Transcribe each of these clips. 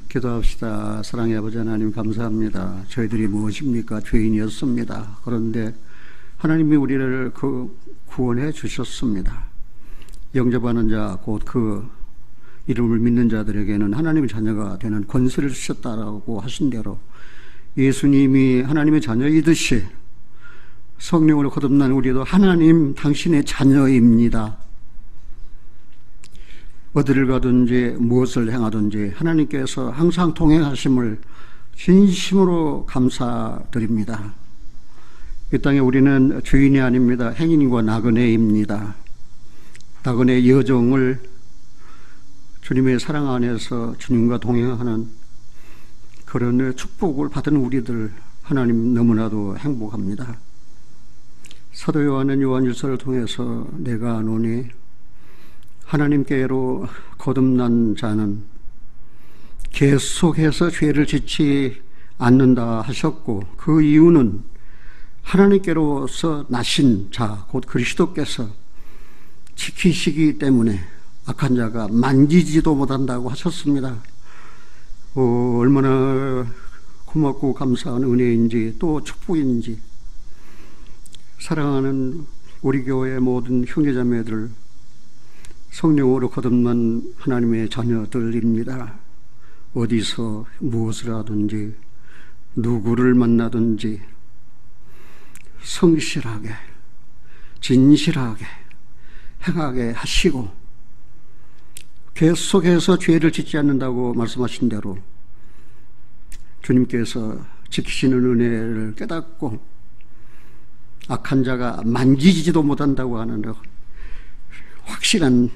기도합시다. 사랑의 아버지 하나님 감사합니다. 저희들이 무엇입니까? 죄인이었습니다. 그런데 하나님이 우리를 구원해 주셨습니다. 영접하는 자, 곧 그 이름을 믿는 자들에게는 하나님의 자녀가 되는 권세를 주셨다라고 하신 대로 예수님이 하나님의 자녀이듯이 성령으로 거듭난 우리도 하나님 당신의 자녀입니다. 어디를 가든지 무엇을 행하든지 하나님께서 항상 동행하심을 진심으로 감사드립니다. 이 땅에 우리는 죄인이 아닙니다. 행인과 나그네입니다. 나그네의 여정을 주님의 사랑 안에서 주님과 동행하는 그런 축복을 받은 우리들 하나님 너무나도 행복합니다. 사도 요한은 요한일서를 통해서 내가 아노니 하나님께로 거듭난 자는 계속해서 죄를 짓지 않는다 하셨고, 그 이유는 하나님께로서 나신 자, 곧 그리스도께서 지키시기 때문에 악한 자가 만지지도 못한다고 하셨습니다. 얼마나 고맙고 감사한 은혜인지 또 축복인지. 사랑하는 우리 교회의 모든 형제자매들, 성령으로 거듭난 하나님의 자녀들입니다. 어디서 무엇을 하든지 누구를 만나든지 성실하게 진실하게 행하게 하시고 계속해서 죄를 짓지 않는다고 말씀하신 대로 주님께서 지키시는 은혜를 깨닫고 악한 자가 만지지도 못한다고 하는 확실한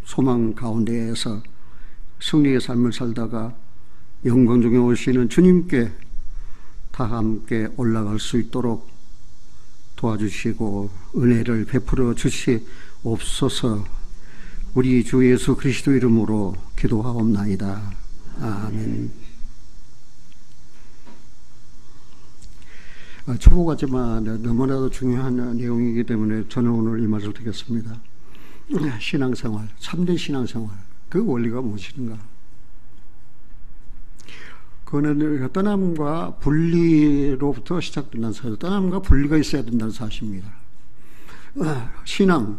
소망 가운데에서 승리의 삶을 살다가 영광 중에 오시는 주님께 다 함께 올라갈 수 있도록 도와주시고 은혜를 베풀어 주시옵소서. 우리 주 예수 그리스도 이름으로 기도하옵나이다. 아멘. 초보 같지만 너무나도 중요한 내용이기 때문에 저는 오늘 이 말을 드리겠습니다. 신앙생활, 참된 신앙생활, 그 원리가 무엇인가? 그거는 떠남과 분리로부터 시작된다는 사실, 떠남과 분리가 있어야 된다는 사실입니다. 신앙,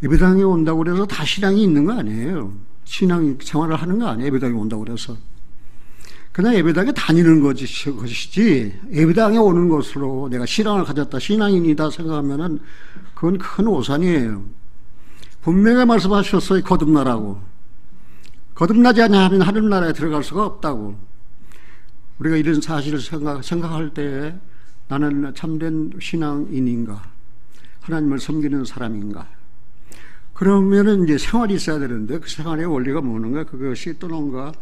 예배당에 온다고 그래서 다 신앙이 있는 거 아니에요. 신앙 생활을 하는 거 아니에요. 예배당에 온다고 그래서. 그냥 예배당에 다니는 것이지, 예배당에 오는 것으로 내가 신앙을 가졌다, 신앙인이다 생각하면은 그건 큰 오산이에요. 분명히 말씀하셨어요. 거듭나라고. 거듭나지 않으면 하늘나라에 들어갈 수가 없다고. 우리가 이런 사실을 생각할 때 나는 참된 신앙인인가? 하나님을 섬기는 사람인가? 그러면은 이제 생활이 있어야 되는데 그 생활의 원리가 뭐는가? 그것이 떠남과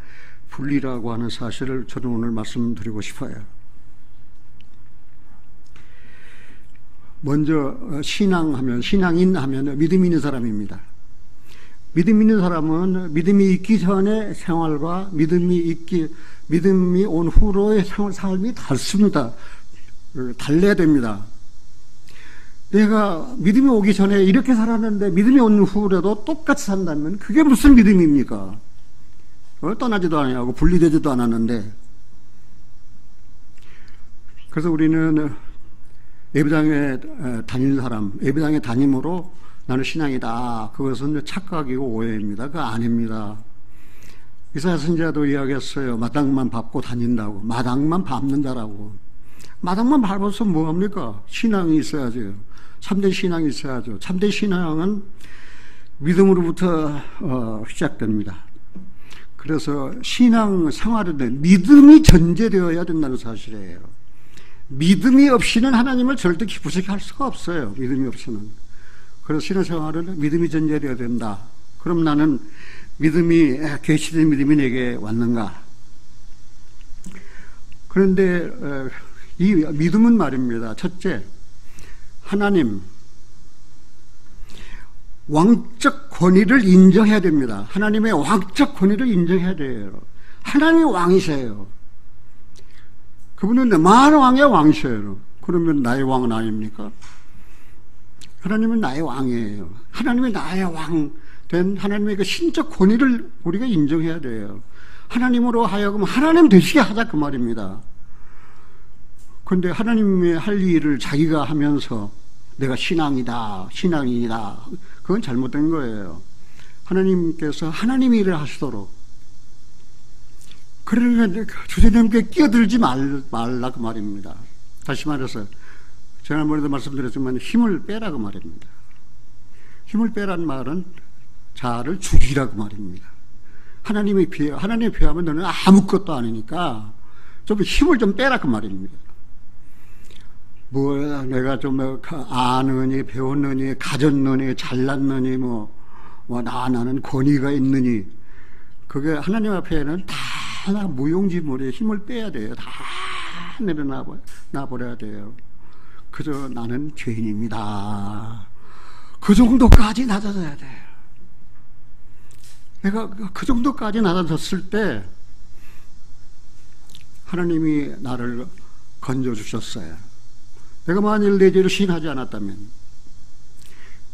분리라고 하는 사실을 저는 오늘 말씀드리고 싶어요. 먼저 신앙인 하면 믿음 있는 사람입니다. 믿음 있는 사람은 믿음이 있기 전에 생활과 믿음이 온 후로의 삶이 다릅니다. 달라야 됩니다. 내가 믿음이 오기 전에 이렇게 살았는데 믿음이 온 후라도 똑같이 산다면 그게 무슨 믿음입니까? 떠나지도 않고 분리되지도 않았는데. 그래서 우리는 예배당에 다니는 사람, 예배당에 다님으로 나는 신앙이다. 그것은 착각이고 오해입니다. 그거 아닙니다. 이사야 선지자도 이야기했어요. 마당만 밟고 다닌다고. 마당만 밟는다라고. 마당만 밟아서 뭐합니까? 신앙이 있어야죠. 참된 신앙이 있어야죠. 참된 신앙은 믿음으로부터 시작됩니다. 그래서 신앙 생활은 믿음이 전제되어야 된다는 사실이에요. 믿음이 없이는 하나님을 절대 기쁘시게 할 수가 없어요. 믿음이 없이는. 그래서 신앙생활은 믿음이 전제되어야 된다. 그럼 나는 계시된 믿음이 내게 왔는가? 그런데 이 믿음은 말입니다. 첫째, 하나님 왕적 권위를 인정해야 됩니다. 하나님의 왕적 권위를 인정해야 돼요. 하나님이 왕이세요. 그분은 만왕의 왕이세요. 그러면 나의 왕은 아닙니까? 하나님은 나의 왕이에요. 하나님이 나의 왕 된 하나님의 그 신적 권위를 우리가 인정해야 돼요. 하나님으로 하여금 하나님 되시게 하자 그 말입니다. 그런데 하나님의 할 일을 자기가 하면서 내가 신앙이다, 그건 잘못된 거예요. 하나님께서 하나님의 일을 하시도록, 그러니까 주제넘게 끼어들지 말라 그 말입니다. 다시 말해서 지난번에도 말씀드렸지만 힘을 빼라 그 말입니다. 힘을 빼란 말은 자아를 죽이라 그 말입니다. 하나님에 비하면 너는 아무것도 아니니까 좀 힘을 좀 빼라 그 말입니다. 뭐 내가 좀 아느니 배웠느니 가졌느니 잘났느니 나는 권위가 있느니, 그게 하나님 앞에는 다 무용지물에 힘을 빼야 돼요. 다 내려놔버려야 돼요. 그저 나는 죄인입니다. 그 정도까지 낮아져야 돼요. 내가 그 정도까지 낮아졌을 때 하나님이 나를 건져주셨어요. 내가 만일 내 죄를 시인하지 않았다면,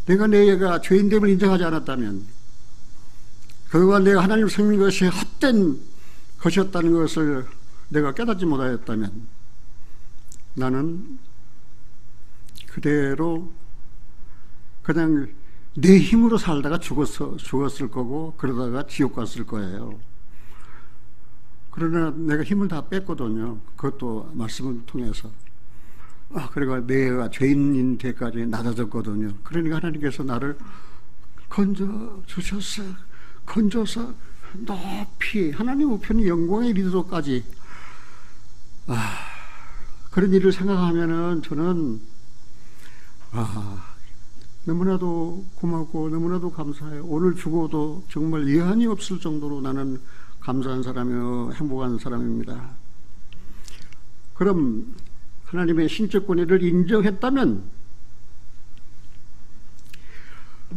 내가 죄인됨을 인정하지 않았다면, 그동안 내가 하나님을 섬긴 것이 헛된 것이었다는 것을 내가 깨닫지 못하였다면 나는 그대로 그냥 내 힘으로 살다가 죽었을 거고, 그러다가 지옥 갔을 거예요. 그러나 내가 힘을 다 뺐거든요. 그것도 말씀을 통해서. 그러니까 내가 죄인인 데까지 낮아졌거든요. 그러니까 하나님께서 나를 건져주셨어요. 건져서 높이 하나님 우편의 영광에 이르도록까지. 그런 일을 생각하면은 저는 너무나도 고맙고 너무나도 감사해요. 오늘 죽어도 정말 예한이 없을 정도로 나는 감사한 사람이요, 행복한 사람입니다. 그럼 하나님의 신적 권위를 인정했다면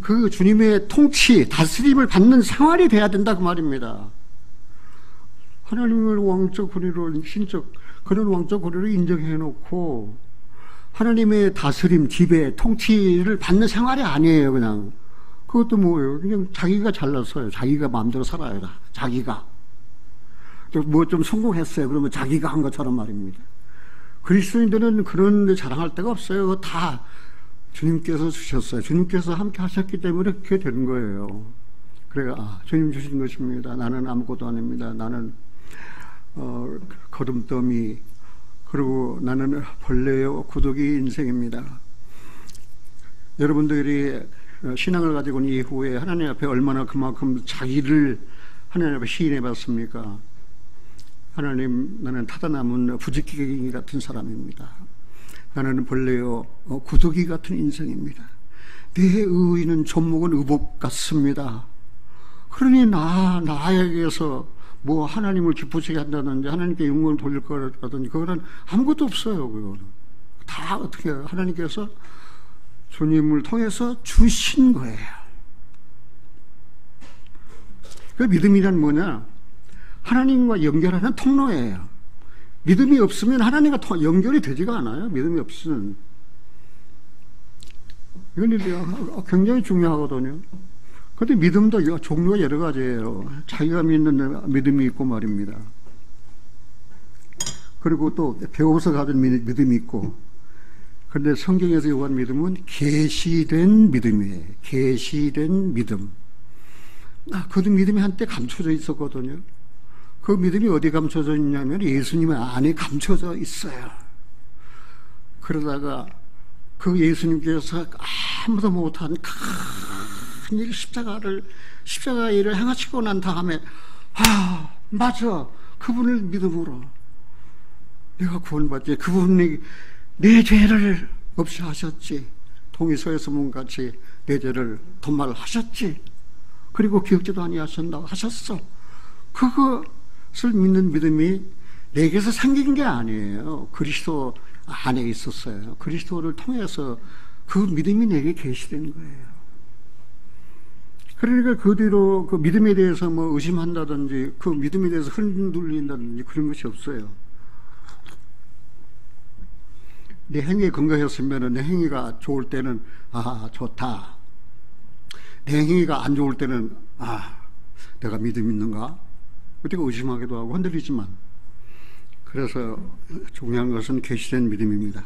그 주님의 통치, 다스림을 받는 생활이 돼야 된다 그 말입니다. 하나님을 왕적 권위로, 그런 왕적 권위를 인정해 놓고 하나님의 다스림, 지배, 통치를 받는 생활이 아니에요. 그냥 그것도 뭐예요? 그냥 자기가 잘났어요. 자기가 마음대로 살아요. 자기가 뭐 좀 성공했어요. 그러면 자기가 한 것처럼 말입니다. 그리스도인들은 그런 데 자랑할 데가 없어요. 그거 다 주님께서 주셨어요. 주님께서 함께 하셨기 때문에 그렇게 되는 거예요. 그래가 주님 주신 것입니다. 나는 아무것도 아닙니다. 나는 거름더미, 그리고 나는 벌레요 구더기 인생입니다. 여러분들이 신앙을 가지고 온 이후에 하나님 앞에 얼마나 그만큼 자기를 하나님 앞에 시인해 봤습니까? 하나님, 나는 타다 남은 부지기갱이 같은 사람입니다. 나는 벌레요 구더기 같은 인생입니다. 내 의의는 존목은 의복 같습니다. 그러니 나에게서 뭐 하나님을 기쁘시게 한다든지 하나님께 영광을 돌릴 거라든지 그거는 아무것도 없어요. 그거는 다 어떻게 해요? 하나님께서 주님을 통해서 주신 거예요. 그 믿음이란 뭐냐? 하나님과 연결하는 통로예요. 믿음이 없으면 하나님과 연결이 되지가 않아요. 믿음이 없으면. 이건 굉장히 중요하거든요. 그런데 믿음도 종류가 여러 가지예요. 자기가 믿는 믿음이 있고 말입니다. 그리고 또 배워서 가진 믿음이 있고. 그런데 성경에서 요구하는 믿음은 계시된 믿음이에요. 계시된 믿음. 그 믿음이 한때 감춰져 있었거든요. 그 믿음이 어디 감춰져 있냐면 예수님 안에 감춰져 있어요. 그러다가 그 예수님께서 아무도 못한 큰 일, 십자가 일을 행하시고 난 다음에 맞아, 그분을 믿음으로 내가 구원받지, 그분이 내 죄를 없이 하셨지, 동의서에서 문같이 내 죄를 도말하셨지, 그리고 기억지도 아니하셨다고 하셨어. 그것을 믿는 믿음이 내게서 생긴 게 아니에요. 그리스도 안에 있었어요. 그리스도를 통해서 그 믿음이 내게 계시된 거예요. 그러니까 그 뒤로 그 믿음에 대해서 뭐 의심한다든지 그 믿음에 대해서 흔들린다든지 그런 것이 없어요. 내 행위에 건강했으면 내 행위가 좋을 때는 좋다. 내 행위가 안 좋을 때는 내가 믿음 있는가? 어떻게 의심하기도 하고 흔들리지만, 그래서 중요한 것은 계시된 믿음입니다.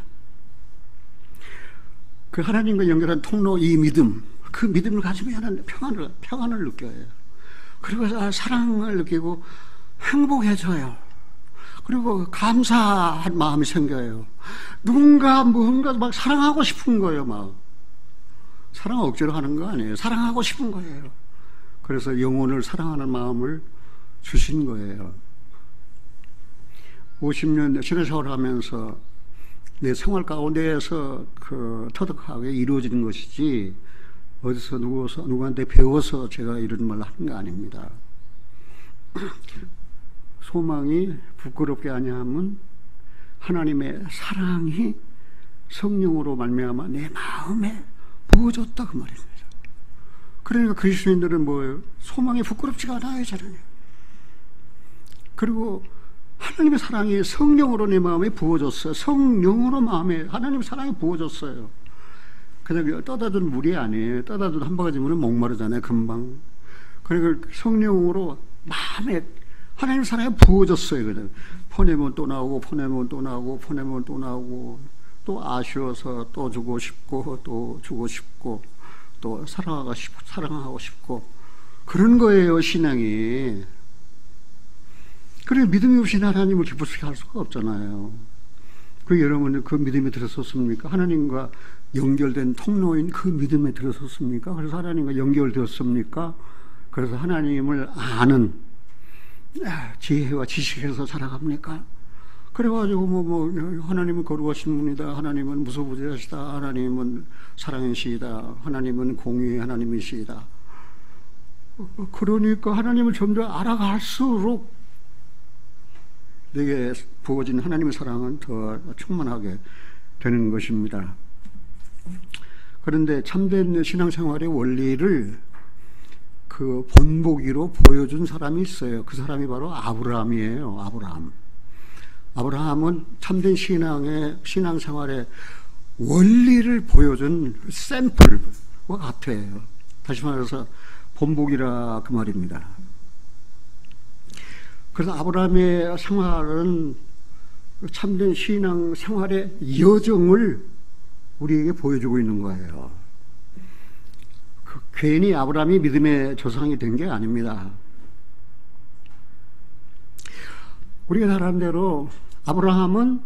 그 하나님과 연결한 통로, 이 믿음, 그 믿음을 가지면 평안을 느껴요. 그리고 사랑을 느끼고 행복해져요. 그리고 감사한 마음이 생겨요. 누군가 무언가 막 사랑하고 싶은 거예요. 막 사랑 억지로 하는 거 아니에요. 사랑하고 싶은 거예요. 그래서 영혼을 사랑하는 마음을 주신 거예요. 50년 신앙생활을 하면서 내 생활 가운데에서 터득하게 이루어지는 것이지, 어디서 누구한테 배워서 제가 이런 말을 하는 거 아닙니다. 소망이 부끄럽게 아니하면 하나님의 사랑이 성령으로 말미암아 내 마음에 부어졌다, 그 말입니다. 그러니까 그리스도인들은 뭐예요? 소망이 부끄럽지가 않아요, 저는. 그리고 하나님의 사랑이 성령으로 내 마음에 부어졌어요. 성령으로 마음에 하나님의 사랑이 부어졌어요. 그냥 떠다든 물이 아니에요. 떠다든 한 바가지 물은 목마르잖아요, 금방. 그러니까 성령으로 마음에 하나님의 사랑이 부어졌어요. 그냥 퍼내면 또 나오고, 퍼내면 또 나오고, 퍼내면 또 나오고, 또 아쉬워서 또 주고 싶고, 또 주고 싶고, 또 사랑하고 싶고, 그런 거예요, 신앙이. 그래, 믿음이 없이 하나님을 기쁘시게 할 수가 없잖아요. 여러분은 그 믿음에 들어섰습니까? 하나님과 연결된 통로인 그 믿음에 들어섰습니까? 그래서 하나님과 연결되었습니까? 그래서 하나님을 아는 지혜와 지식에서 살아갑니까? 그래가지고 하나님은 거룩하신 분이다, 하나님은 무소부재하시다, 하나님은 사랑이시다, 하나님은 공의의 하나님이시다. 그러니까 하나님을 점점 알아갈수록 내게 부어진 하나님의 사랑은 더 충만하게 되는 것입니다. 그런데 참된 신앙생활의 원리를 그 본보기로 보여준 사람이 있어요. 그 사람이 바로 아브라함이에요. 아브라함은 참된 신앙생활의 원리를 보여준 샘플과 같아요. 다시 말해서 본보기라 그 말입니다. 그래서 아브라함의 생활은 참된 신앙생활의 여정을 우리에게 보여주고 있는 거예요. 괜히 아브라함이 믿음의 조상이 된 게 아닙니다. 우리가 잘 아는 대로 아브라함은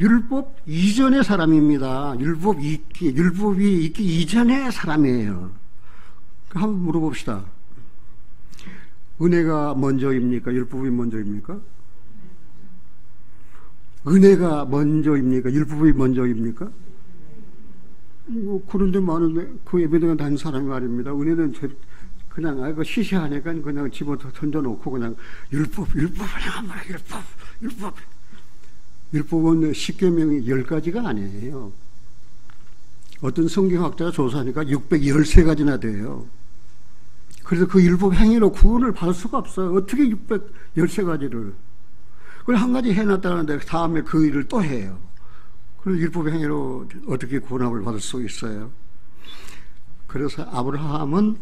율법 이전의 사람입니다. 율법이 있기 이전의 사람이에요. 한번 물어봅시다. 은혜가 먼저입니까? 율법이 먼저입니까? 은혜가 먼저입니까? 율법이 먼저입니까? 그런데 많은데 그 예배당에 다니는 사람이 말입니다. 은혜는 그냥 시시하니까 그냥 집어 던져놓고 그냥 율법을 한번 율법은 십계명이 10가지가 아니에요. 어떤 성경학자가 조사하니까 613가지나 돼요. 그래서 그 율법 행위로 구원을 받을 수가 없어요. 어떻게 613가지를. 그걸 한 가지 해놨다는데 다음에 그 일을 또 해요. 그래서 율법 행위로 어떻게 구원을 받을 수 있어요? 그래서 아브라함은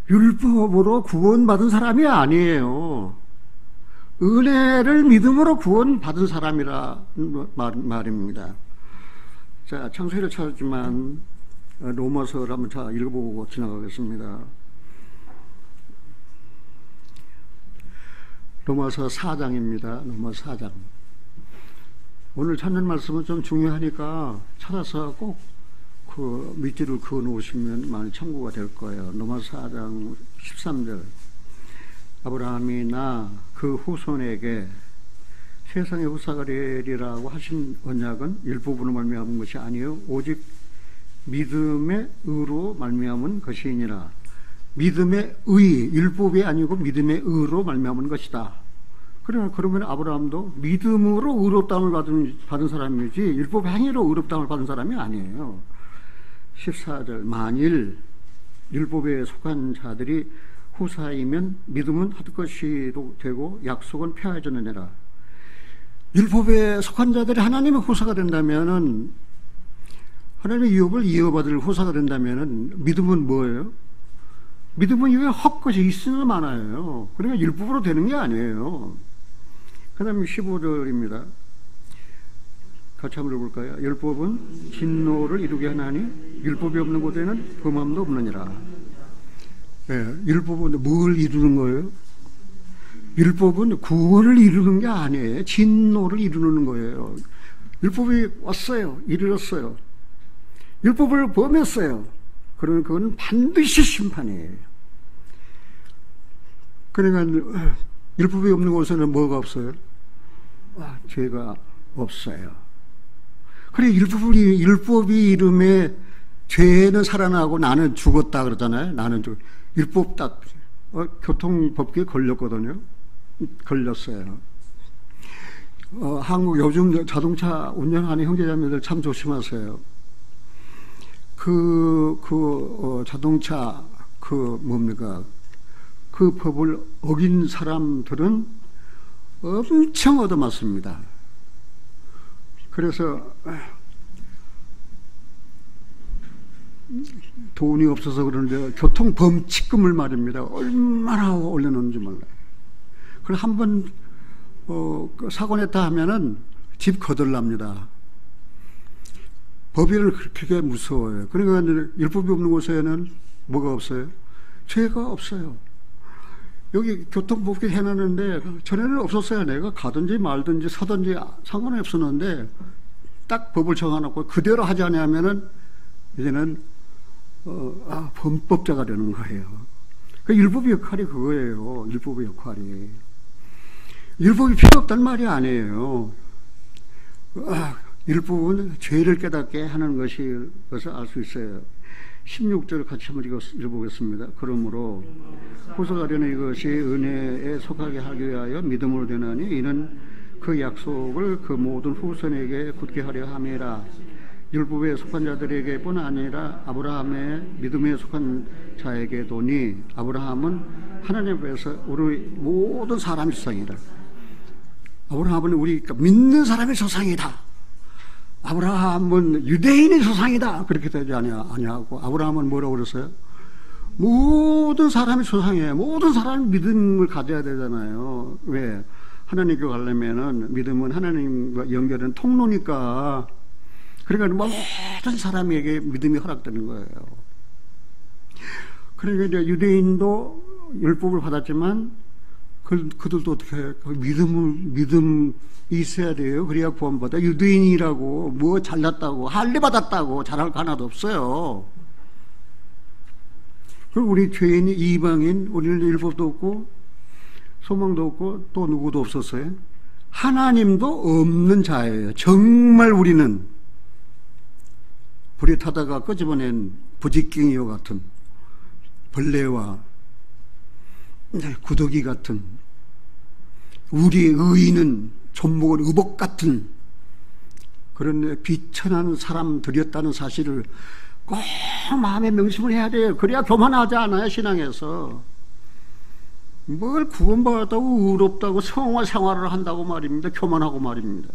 율법으로 구원받은 사람이 아니에요. 은혜를 믿음으로 구원받은 사람이라 말입니다. 자, 창세기를 찾았지만 로마서를 한번 다 읽어보고 지나가겠습니다. 로마서 4장입니다. 로마서 4장. 오늘 찾는 말씀은 좀 중요하니까 찾아서 꼭 그 밑줄을 그어 놓으시면 많이 참고가 될 거예요. 로마서 4장 13절. 아브라함이 나 그 후손에게 세상의 후사가 되리라고 하신 언약은 율법으로 말미암은 것이 아니요 오직 믿음의 의로 말미암은 것이니라. 믿음의 의, 율법이 아니고 믿음의 의로 말미암은 것이다. 그러면 아브라함도 믿음으로 의롭다함을 받은 사람이지 율법 행위로 의롭다함을 받은 사람이 아니에요. 14절. 만일 율법에 속한 자들이 후사이면 믿음은 헛것이 되고 약속은 폐하여졌느니라. 율법에 속한 자들이 하나님의 후사가 된다면은, 하나님의 유업을 이어받을 후사가 된다면은 믿음은 뭐예요? 믿음은 이게 헛것이 있으면 많아요. 그러니까 율법으로 되는 게 아니에요. 그 다음에 15절입니다. 같이 한번 읽어볼까요? 율법은 진노를 이루게 하나니 율법이 없는 곳에는 범함도 없느니라. 네, 율법은 뭘 이루는 거예요? 율법은 구원을 이루는 게 아니에요. 진노를 이루는 거예요. 율법이 왔어요. 이르렀어요. 율법을 범했어요. 그러면 그건 반드시 심판이에요. 그러니까 율법이 없는 곳에는 뭐가 없어요? 죄가 없어요. 그래, 율법이 이름에 죄는 살아나고 나는 죽었다 그러잖아요. 나는 율법 딱 교통법규에 걸렸거든요. 걸렸어요. 한국 요즘 자동차 운전하는 형제자매들 참 조심하세요. 자동차 뭡니까? 그 법을 어긴 사람들은 엄청 얻어맞습니다. 그래서 돈이 없어서 그러는데 교통범칙금을 말입니다. 얼마나 올려놓는지 몰라요. 그걸 한번 사고 냈다 하면은 집 거들납니다. 법이를 그렇게 무서워요. 그러니까 율법이 없는 곳에는 뭐가 없어요? 죄가 없어요. 여기 교통법규 해놨는데 전에는 없었어요. 내가 가든지 말든지 서든지 상관이 없었는데 딱 법을 정해놓고 그대로 하지 않으면은 이제는 범법자가 되는 거예요. 그 율법의 역할이 그거예요. 율법의 역할이. 율법이 필요 없다는 말이 아니에요. 율법은 죄를 깨닫게 하는 것을 알 수 있어요. 16절 같이 한번 읽어보겠습니다. 그러므로 후속하려는 이것이 은혜에 속하게 하기 위하여 믿음으로 되나니 이는 그 약속을 그 모든 후손에게 굳게 하려 함이라. 율법에 속한 자들에게뿐 아니라 아브라함의 믿음에 속한 자에게도니 아브라함은 하나님 앞에서 우리 모든 사람의 조상이다. 아브라함은 우리 믿는 사람의 조상이다. 아브라함은 유대인의 조상이다. 그렇게 되지 아니하고 아브라함은 뭐라고 그랬어요? 모든 사람의 조상이에요. 모든 사람이 믿음을 가져야 되잖아요. 왜? 하나님께 가려면은 믿음은 하나님과 연결된 통로니까. 그러니까 모든 사람에게 믿음이 허락되는 거예요. 그러니까 이제 유대인도 율법을 받았지만 그들도 어떻게 해요? 믿음이 있어야 돼요. 그래야 구원받아. 유대인이라고 뭐 잘났다고 할례 받았다고 잘할 거 하나도 없어요. 그리고 우리 죄인이 이방인, 우리는 율법도 없고 소망도 없고 또 누구도 없었어요. 하나님도 없는 자예요. 정말 우리는 불에 타다가 끄집어낸 부지깽이와 같은 벌레와 구더기 같은, 우리의 의인은 존목은 의복 같은 그런 비천한 사람들이었다는 사실을 꼭 마음에 명심을 해야 돼요. 그래야 교만하지 않아요. 신앙에서 뭘 구원받았다고 의롭다고 성화 생활을 한다고 말입니다. 교만하고 말입니다.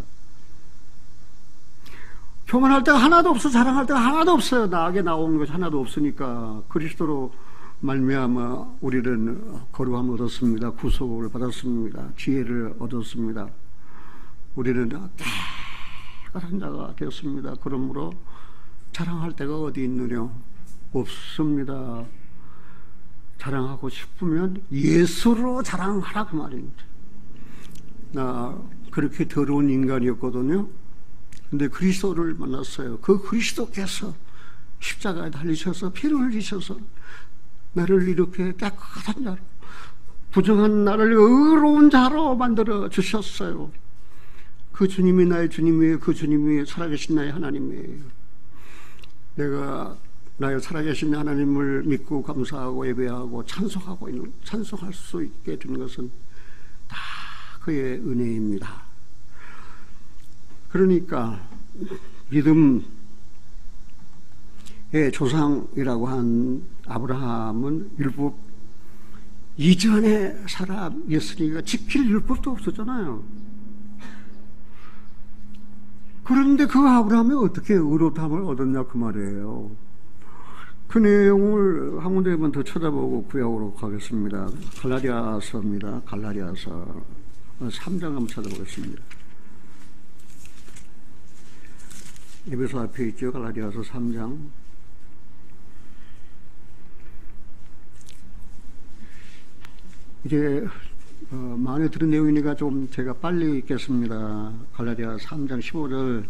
교만할 때가 하나도 없어. 자랑할 때가 하나도 없어요. 나에게 나오는 것이 하나도 없으니까. 그리스도로 말미암아 우리는 거룩함을 얻었습니다. 구속을 받았습니다. 지혜를 얻었습니다. 우리는 깨끗한 자가 되었습니다. 그러므로 자랑할 데가 어디 있느냐? 없습니다. 자랑하고 싶으면 예수로 자랑하라 그 말입니다. 나 그렇게 더러운 인간이었거든요. 근데 그리스도를 만났어요. 그 그리스도께서 십자가에 달리셔서 피를 흘리셔서 나를 이렇게 깨끗한 자로, 부정한 나를 의로운 자로 만들어 주셨어요. 그 주님이 나의 주님이에요. 그 주님이 살아계신 나의 하나님이에요. 내가 나의 살아계신 하나님을 믿고 감사하고 예배하고 찬송할 수 있게 된 것은 다 그의 은혜입니다. 그러니까 믿음의 조상이라고 한 아브라함은 율법 이전의 사람이었으니까 지킬 율법도 없었잖아요. 그런데 그 아브라함이 어떻게 의롭다함을 얻었냐 그 말이에요. 그 내용을 한 군데만 더 쳐다보고 구약으로 가겠습니다. 갈라디아서입니다. 갈라디아서 3장 한번 찾아보겠습니다. 에베소 앞에 있죠. 갈라디아서 3장. 이제 많이 들은 내용이니까 좀 제가 빨리 읽겠습니다. 갈라디아 3장 15절.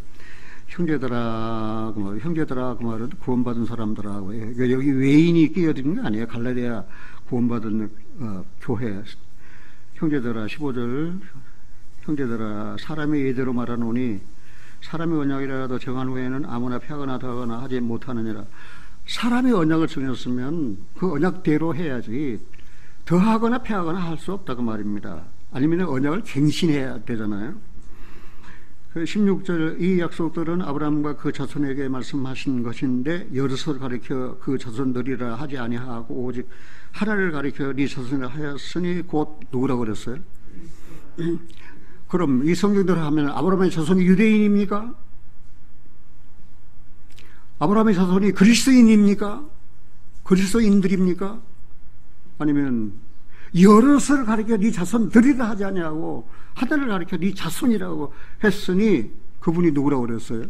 형제들아, 그 말은 구원받은 사람들하고, 여기 외인이 끼어드는 거 아니에요. 갈라디아 구원받은 교회. 형제들아, 15절. 형제들아, 사람의 예대로 말하노니 사람의 언약이라도 정한 후에는 아무나 폐하거나 더하거나 하지 못하느니라. 사람의 언약을 정했으면 그 언약대로 해야지 더하거나 폐하거나 할 수 없다고 말입니다. 아니면 언약을 갱신해야 되잖아요. 16절 이 약속들은 아브라함과 그 자손에게 말씀하신 것인데 여럿을 가리켜 그 자손들이라 하지 아니하고 오직 하나를 가리켜 네 자손이라 하였으니 곧 누구라고 그랬어요? 그럼 이 성경대로 하면 아브라함의 자손이 유대인입니까? 아브라함의 자손이 그리스도인입니까? 그리스도인들입니까? 아니면 여럿을 가리켜 네 자손들이라 하지 아니하고 하나를 가리켜 네 자손이라고 했으니 그분이 누구라고 그랬어요?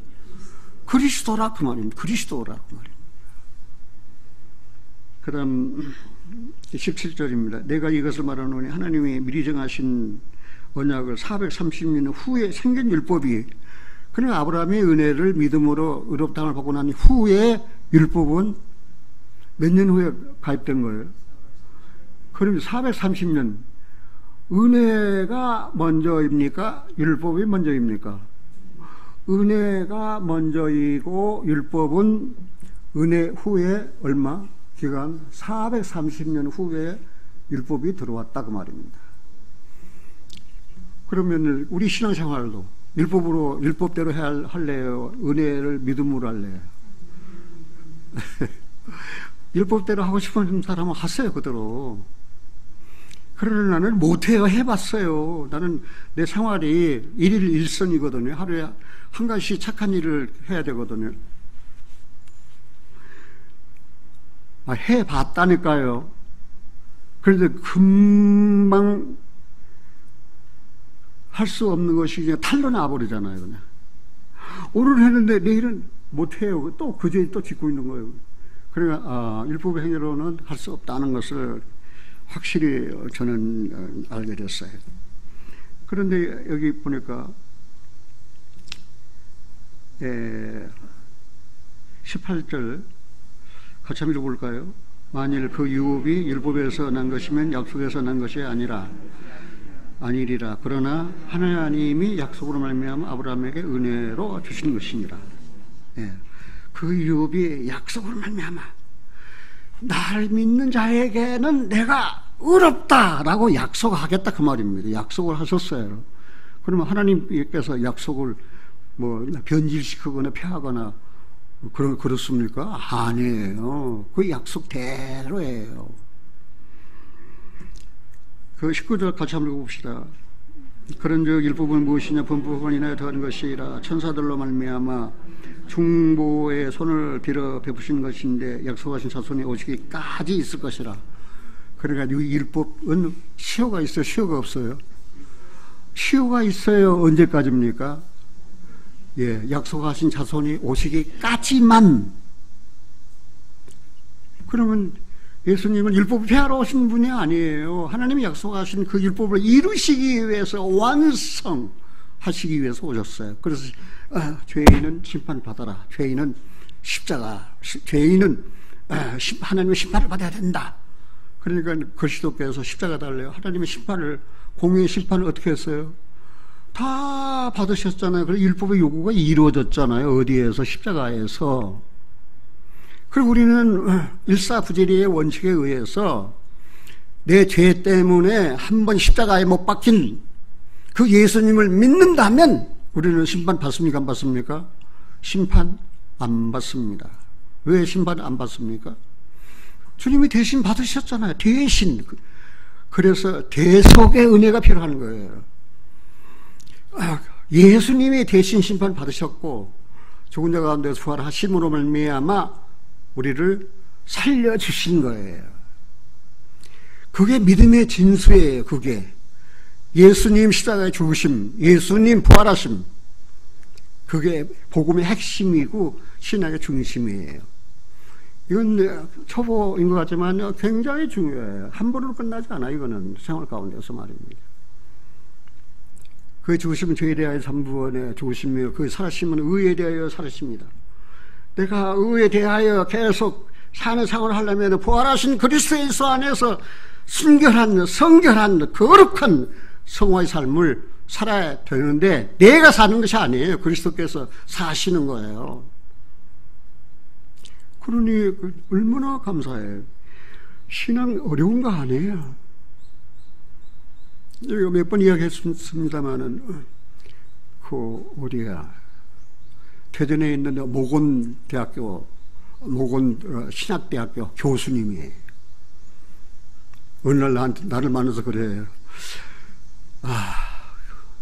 그리스도라 그 말입니다. 그리스도라 그 말입니다. 그 다음 17절입니다. 내가 이것을 말하노니 하나님이 미리 정하신 언약을 430년 후에 생긴 율법이, 그러니까 아브라함의 은혜를 믿음으로 의롭다함을 받고 난 후에 율법은 몇 년 후에 가입된 거예요? 그럼 430년 은혜가 먼저입니까? 율법이 먼저입니까? 은혜가 먼저이고 율법은 은혜 후에 얼마? 기간 430년 후에 율법이 들어왔다 그 말입니다. 그러면 우리 신앙생활도 율법대로 할래요? 은혜를 믿음으로 할래요? 율법대로 하고 싶은 사람은 하세요, 그대로. 그러나 나는 못해요. 해봤어요. 나는 내 생활이 일일 일선이거든요. 하루에 한 가지 착한 일을 해야 되거든요. 해봤다니까요. 그런데 금방 할 수 없는 것이 그냥 탈로 나버리잖아요. 그냥. 오늘 했는데 내일은 못해요. 또 그제 또 짓고 있는 거예요. 그러니까 율법의 행위로는 할 수 없다는 것을 확실히 저는 알게 됐어요. 그런데 여기 보니까 18절 같이 한번 읽어볼까요? 만일 그 유업이 율법에서 난 것이면 약속에서 난 것이 아니리라. 그러나 하나님이 약속으로 말미암아 아브라함에게 은혜로 주신 것이니라. 그 유업이 약속으로 말미암아 날 믿는 자에게는 내가 의롭다라고 약속하겠다 그 말입니다. 약속을 하셨어요. 그러면 하나님께서 약속을 변질시키거나 폐하거나 그렇습니까? 아니에요. 그 약속대로예요. 그 19절 같이 한번 읽어봅시다. 그런즉 율법은 무엇이냐? 분법은 인하여 더하는 것이라. 천사들로 말미암아 중보의 손을 빌어 베푸신 것인데 약속하신 자손이 오시기까지 있을 것이라. 그러니까 이 율법은 시효가 있어요? 시효가 없어요? 시효가 있어요. 언제까지입니까? 약속하신 자손이 오시기까지만. 그러면 예수님은 율법을 폐하러 오신 분이 아니에요. 하나님이 약속하신 그 율법을 이루시기 위해서, 완성하시기 위해서 오셨어요. 그래서 죄인은 심판받아라. 죄인은 십자가, 죄인은 하나님의 심판을 받아야 된다. 그러니까 그리스도께서 십자가 달래요. 하나님의 심판을, 공의의 심판을 어떻게 했어요? 다 받으셨잖아요. 그래서 율법의 요구가 이루어졌잖아요. 어디에서? 십자가에서. 그리고 우리는 일사부재리의 원칙에 의해서 내 죄 때문에 한 번 십자가에 못 박힌 그 예수님을 믿는다면 우리는 심판 받습니까? 안 받습니까? 심판 안 받습니다. 왜 심판 안 받습니까? 주님이 대신 받으셨잖아요. 대신. 그래서 대속의 은혜가 필요한 거예요. 예수님이 대신 심판 받으셨고 죽은 자 가운데 부활하심으로 말미암아 우리를 살려주신 거예요. 그게 믿음의 진수예요. 그게 예수님 십자가에 죽으심, 예수님 부활하심, 그게 복음의 핵심이고 신앙의 중심이에요. 이건 초보인 것 같지만 굉장히 중요해요. 한 번으로 끝나지 않아요. 이거는 생활 가운데서 말입니다. 그 죽으심은 죄에 대하여 3부원의 죽으심이요, 그 살아심은 의에 대하여 살아십니다. 내가 의에 대하여 계속 사는 생활을 하려면 부활하신 그리스도 예수 안에서 순결한, 성결한, 거룩한 성화의 삶을 살아야 되는데 내가 사는 것이 아니에요. 그리스도께서 사시는 거예요. 그러니 얼마나 감사해요. 신앙 어려운 거 아니에요. 제가 몇 번 이야기했습니다마는 어디야, 대전에 있는 모곤대학교, 신학대학교 교수님이 어느 날 나를 만나서 그래요.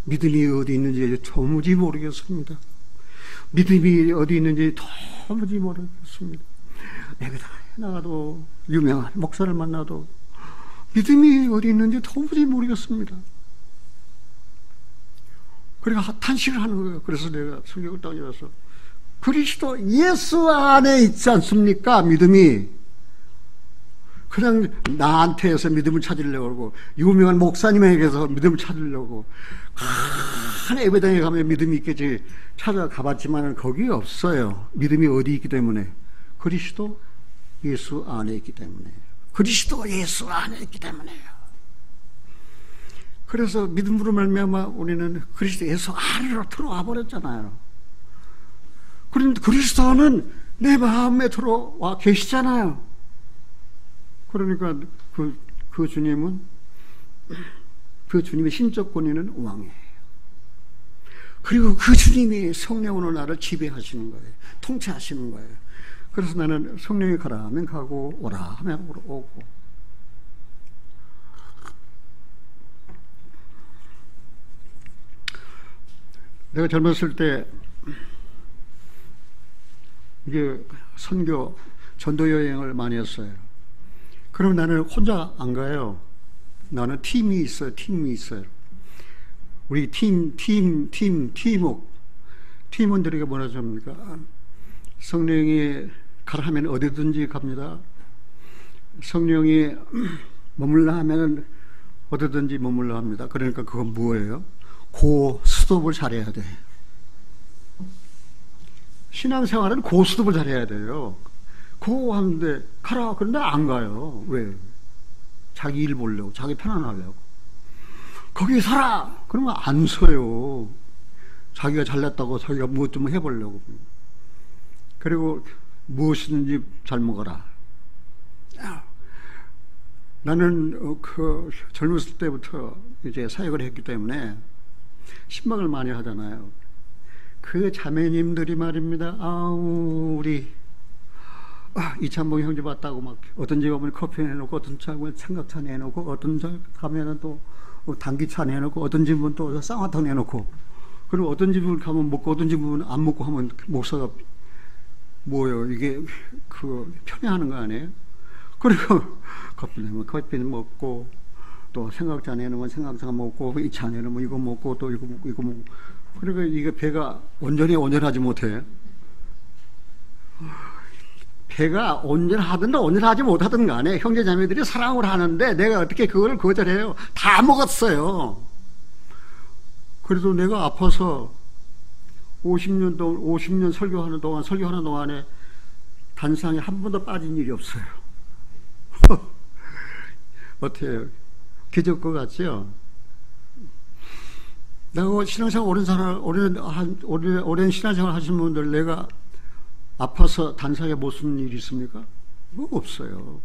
믿음이 어디 있는지 도무지 모르겠습니다. 믿음이 어디 있는지 도무지 모르겠습니다. 내가 나가도 유명한 목사를 만나도 믿음이 어디 있는지 도무지 모르겠습니다. 그리고 탄식을 하는 거예요. 그래서 내가 성경을 딱 열어서 그리스도 예수 안에 있지 않습니까? 믿음이. 그냥 나한테서 믿음을 찾으려고 하고 유명한 목사님에게서 믿음을 찾으려고 큰 예배당에 가면 믿음이 있겠지 찾아가봤지만 거기 없어요. 믿음이 어디 있기 때문에? 그리스도 예수 안에 있기 때문에. 그리스도 예수 안에 있기 때문에요. 그래서 믿음으로 말미암아 우리는 그리스도 예수 안으로 들어와 버렸잖아요. 그런데 그리스도는 내 마음에 들어와 계시잖아요. 그러니까 그 주님은, 그 주님의 신적 권위는 왕이에요. 그리고 그 주님이 성령으로 나를 지배하시는 거예요. 통치하시는 거예요. 그래서 나는 성령이 가라 하면 가고 오라 하면 오고. 내가 젊었을 때 이게 선교 전도 여행을 많이 했어요. 그럼 나는 혼자 안 가요. 나는 팀이 있어요. 우리 팀원들에게 뭐라 합니까? 성령이 가라 하면 어디든지 갑니다. 성령이 머물라 하면 어디든지 머물라 합니다. 그러니까 그건 뭐예요? 고스톱을 잘해야 돼. 신앙생활은 고스톱을 잘해야 돼요. 하는데 가라 그런데 안 가요. 왜? 자기 일 보려고, 자기 편안하려고. 거기 서라 그러면 안 서요. 자기가 잘났다고 자기가 무엇 좀 해보려고. 그리고 무엇이든지 잘 먹어라. 나는 젊었을 때부터 이제 사역을 했기 때문에 신방을 많이 하잖아요. 그 자매님들이 말입니다. 우리 이찬봉 형제 봤다고 막 어떤 집 가면 커피 내놓고, 어떤 집 가면 삼각차 내놓고, 어떤 집 가면은 또 당기차 내놓고, 어떤 집은 또 쌍화탕 내놓고, 그리고 어떤 집을 가면 먹고 어떤 집은 안 먹고 하면 목사가 뭐예요? 이게 편애하는 거 아니에요? 그리고 커피 내면 커피 먹고, 또 생각차 내놓으면 생각차 먹고, 이 차 내놓으면 이거 먹고, 또 이거 먹고, 이거 먹고. 그러니까 이게 배가 온전하지 못해. 배가 온전하든 온전하지 못하든 간에 형제 자매들이 사랑을 하는데 내가 어떻게 그걸 거절해요? 다 먹었어요. 그래도 내가 아파서 50년 설교하는 동안에 단상에 한 번도 빠진 일이 없어요. 어때요? 기적 것 같죠? 내가 신앙생활 오랜 신앙생활 하신 분들, 내가 아파서 단상에 못 쓰는 일이 있습니까? 뭐 없어요.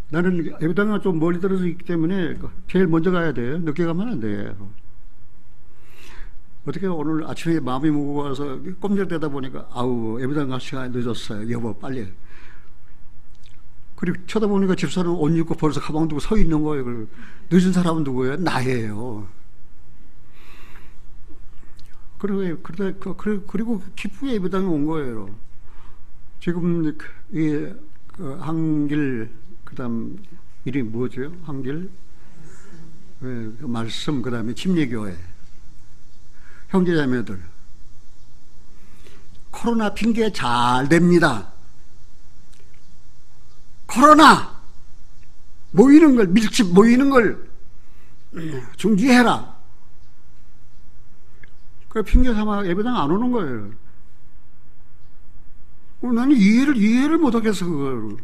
나는 예배당이 좀 멀리 떨어져 있기 때문에 제일 먼저 가야 돼요. 늦게 가면 안 돼요. 어떻게 오늘 아침에 마음이 무거워서 꼼짝대다 보니까 예배당 갈 시간이 늦었어요. 여보 빨리. 그리고 쳐다보니까 집사는 옷 입고 벌써 가방 두고 서 있는 거예요. 늦은 사람은 누구예요? 나예요. 그리고 기쁘게 예배당에 온 거예요. 지금 그 한길, 그 다음 이름이 뭐죠? 한길, 그 말씀, 그 다음에 침례교회. 형제자매들. 코로나 핑계 잘 됩니다. 코로나! 모이는 걸, 밀집 모이는 걸 중지해라. 그 핑계 삼아 예배당 안 오는 거예요. 나는 이해를 못하겠어, 그걸.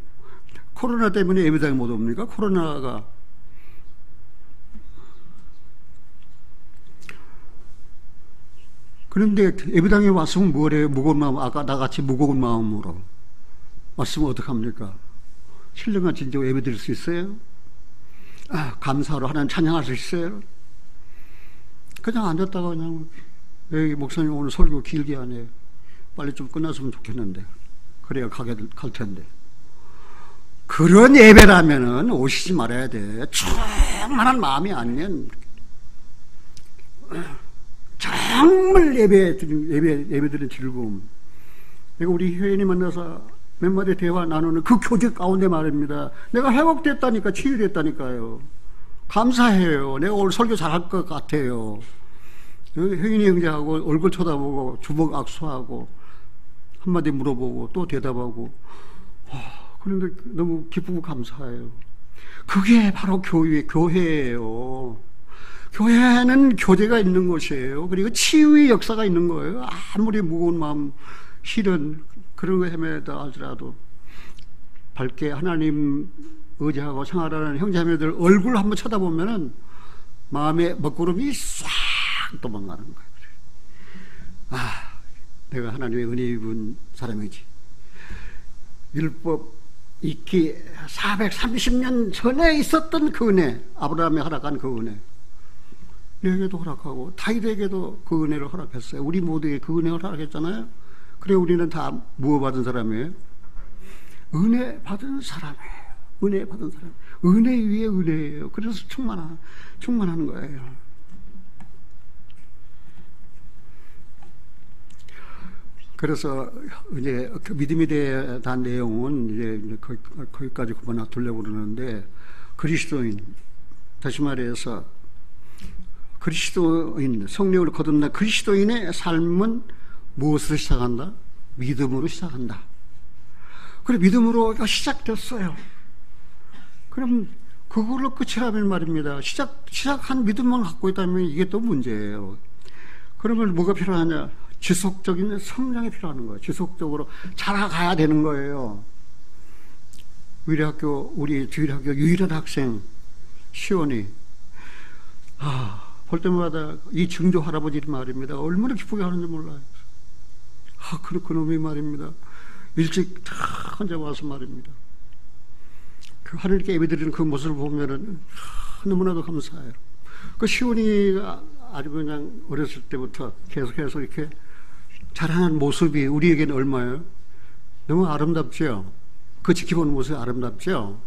코로나 때문에 예배당에 못 옵니까? 코로나가. 그런데 예배당에 왔으면 뭐래요? 무거운 마음, 아까 나같이 무거운 마음으로 왔으면 어떡합니까? 신령한 진정 예배 드릴 수 있어요? 감사로 하나님 찬양할 수 있어요? 그냥 앉았다가 그냥, 여기 목사님 오늘 설교 길게 하네요. 빨리 좀 끝났으면 좋겠는데. 그래야 갈 텐데. 그런 예배라면은 오시지 말아야 돼. 충만한 마음이 아니면 정말 예배드리는 즐거움. 내가 우리 회원이 만나서 몇 마디 대화 나누는 그 교제 가운데 말입니다. 내가 회복됐다니까, 치유됐다니까요. 감사해요. 내가 오늘 설교 잘할 것 같아요. 회인이 형제하고 얼굴 쳐다보고 주먹 악수하고 한마디 물어보고 또 대답하고, 그런데 너무 기쁘고 감사해요. 그게 바로 교회예요. 교회는 교제가 있는 곳이에요. 그리고 치유의 역사가 있는 거예요. 아무리 무거운 마음, 실은 그런 거 헤매다 하더라도 밝게 하나님 의지하고 생활하는 형제자매들 얼굴 한번 쳐다보면은 마음에 먹구름이 싹 도망가는 거예요. 내가 하나님의 은혜 입은 사람이지. 율법 익히 430년 전에 있었던 그 은혜, 아브라함이 허락한 그 은혜, 너에게도 허락하고 다윗에게도 그 은혜를 허락했어요. 우리 모두에게 그 은혜를 허락했잖아요. 그래 우리는 다 무엇 받은 사람이에요? 은혜 받은 사람이에요. 은혜 받은 사람. 은혜 위에 은혜예요. 그래서 충만하는 거예요. 그래서 이제 그 믿음에 대한 내용은 이제 거기까지 그만 두려고 그러는데, 그리스도인, 다시 말해서 그리스도인, 성령을 거듭난 그리스도인의 삶은 무엇으로 시작한다? 믿음으로 시작한다. 그래, 믿음으로 시작됐어요. 그럼 그걸로 끝이라면 말입니다. 시작한 믿음만 갖고 있다면 이게 또 문제예요. 그러면 뭐가 필요하냐? 지속적인 성장이 필요한 거예요. 지속적으로 자라가야 되는 거예요. 우리 주일학교 유일한 학생 시원이, 볼 때마다 이 증조 할아버지 말입니다. 얼마나 기쁘게 하는지 몰라요. 그놈이 말입니다. 일찍 다 혼자 와서 말입니다. 그 하나님께 예배드리는 그 모습을 보면은 너무나도 감사해요. 그 시원이가 아주 그냥 어렸을 때부터 계속해서 이렇게 자라는 모습이 우리에게는 얼마예요? 너무 아름답죠? 그 지켜보는 모습이 아름답죠?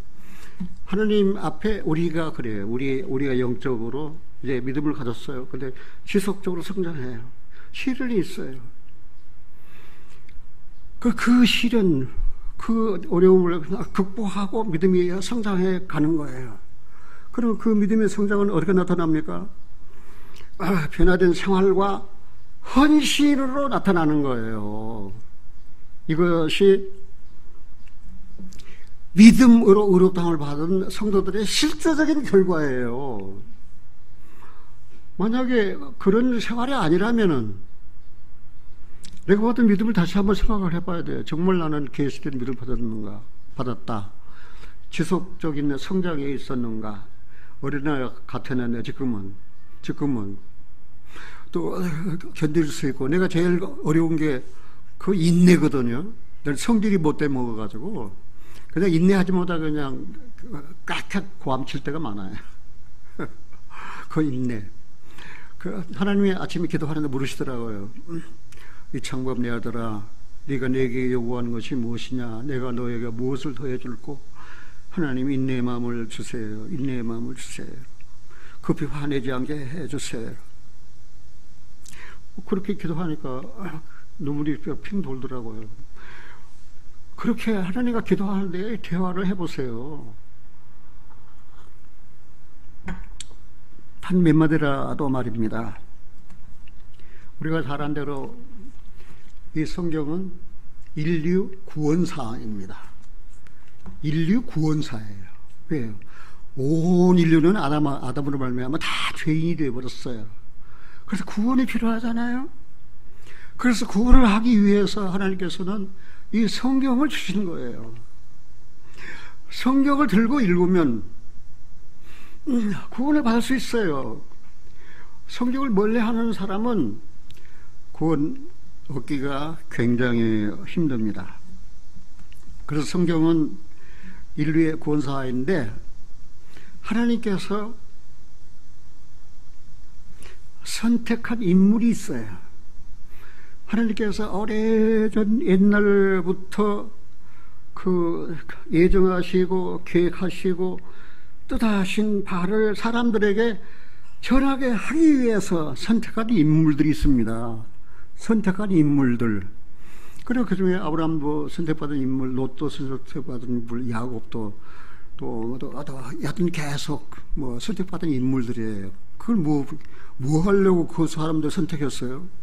하나님 앞에 우리가 그래요. 우리가 영적으로 이제 믿음을 가졌어요. 근데 지속적으로 성장해요. 시련이 있어요. 그 시련, 그 어려움을 극복하고 믿음이 성장해 가는 거예요. 그럼 그 믿음의 성장은 어떻게 나타납니까? 변화된 생활과 헌신으로 나타나는 거예요. 이것이 믿음으로 의롭다함을 받은 성도들의 실제적인 결과예요. 만약에 그런 생활이 아니라면은 내가 받은 믿음을 다시 한번 생각을 해봐야 돼요. 정말 나는 계시된 믿음을 받았다. 지속적인 성장에 있었는가? 어린아이 같았는데 지금은 또 견딜 수 있고. 내가 제일 어려운 게 그 인내거든요. 늘 성질이 못돼 먹어가지고 그냥 인내하지 못하고 그냥 깍깍 고함칠 때가 많아요. 그 인내. 하나님이 아침에 기도하는데 물으시더라고요. 이창범 내 아들아, 네가 내게 요구하는 것이 무엇이냐? 내가 너에게 무엇을 더해줄고? 하나님 인내의 마음을 주세요. 인내의 마음을 주세요. 급히 화내지 않게 해주세요. 그렇게 기도하니까 눈물이 핑 돌더라고요. 그렇게 하나님과 기도하는데 대화를 해보세요. 단 몇 마디라도 말입니다. 우리가 잘 아는 대로 이 성경은 인류 구원사입니다. 인류 구원사예요. 왜요? 온 인류는 아담으로 말미암아 다 죄인이 되어버렸어요. 그래서 구원이 필요하잖아요. 그래서 구원을 하기 위해서 하나님께서는 이 성경을 주신 거예요. 성경을 들고 읽으면 구원을 받을 수 있어요. 성경을 멀리하는 사람은 구원 얻기가 굉장히 힘듭니다. 그래서 성경은 인류의 구원사인데 하나님께서 선택한 인물이 있어요. 하나님께서 오래전 옛날부터 그 예정하시고 계획하시고 뜻하신 바를 사람들에게 전하게 하기 위해서 선택한 인물들이 있습니다. 선택한 인물들. 그리고 그 중에 아브라함도 선택받은 인물, 롯도 선택받은 인물, 야곱도 또 여튼 계속 선택받은 인물들이에요. 그걸 뭐 하려고 그 사람들 선택했어요?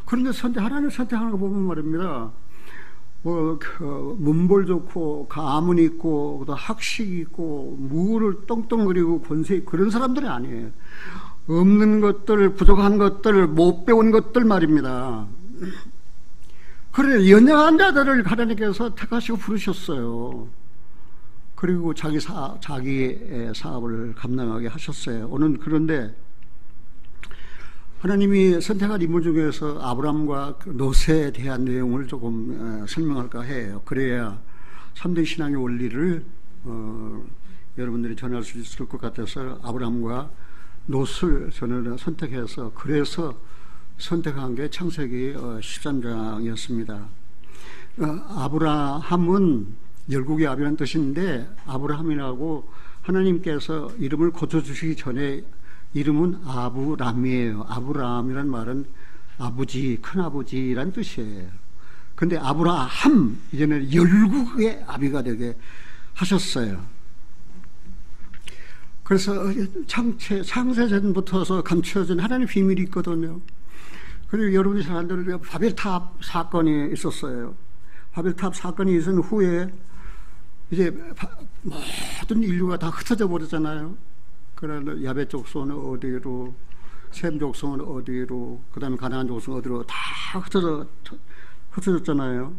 그런데 하나님 선택하는 거 보면 말입니다. 문벌 좋고 가문 있고 또 학식 있고 무를 떵떵거리고 권세 그런 사람들이 아니에요. 없는 것들, 부족한 것들, 못 배운 것들 말입니다. 그래 연약한 자들을 하나님께서 택하시고 부르셨어요. 그리고 자기의 사업을 감당하게 하셨어요. 오늘 그런데 하나님이 선택한 인물 중에서 아브라함과 롯에 대한 내용을 조금 설명할까 해요. 그래야 3대 신앙의 원리를 여러분들이 전할 수 있을 것 같아서 아브라함과 롯을 저는 선택해서 그래서 선택한 게 창세기 13장이었습니다. 아브라함은 열국의 아비라는 뜻인데 아브라함이라고 하나님께서 이름을 고쳐주시기 전에 이름은 아브람이에요. 아브람이란 말은 아버지, 큰아버지란 뜻이에요. 근데 아브라함, 이제는 열국의 아비가 되게 하셨어요. 그래서 창세전부터서 감춰진 하나님의 비밀이 있거든요. 그리고 여러분이 잘 아는 바벨탑 사건이 있었어요. 바벨탑 사건이 있은 후에 이제 모든 인류가 다 흩어져 버렸잖아요. 그러나 야벳 족속은 어디로, 셈 족속은 어디로, 그 다음에 가나안 족속은 어디로 다 흩어졌잖아요.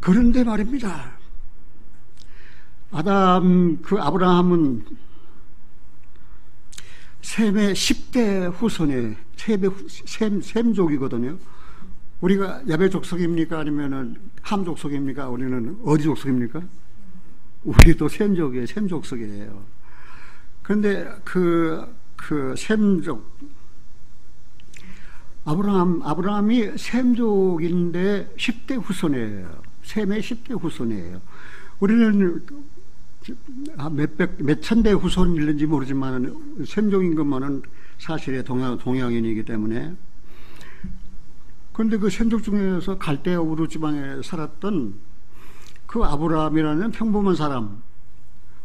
그런데 말입니다. 아브라함은 셈의 10대 후손의 셈족이거든요. 우리가 야벳 족속입니까? 아니면은 함 족속입니까? 우리는 어디 족속입니까? 우리도 셈족이에요. 셈족속이에요. 그런데 그 셈족, 아브라함이 셈족인데 10대 후손이에요. 셈의 10대 후손이에요. 우리는 몇 천대 후손이 있는지 모르지만 셈족인 것만은 사실의 동양인이기 때문에. 그런데 그 셈족 중에서 갈대아 우르 지방에 살았던 그 아브라함이라는 평범한 사람,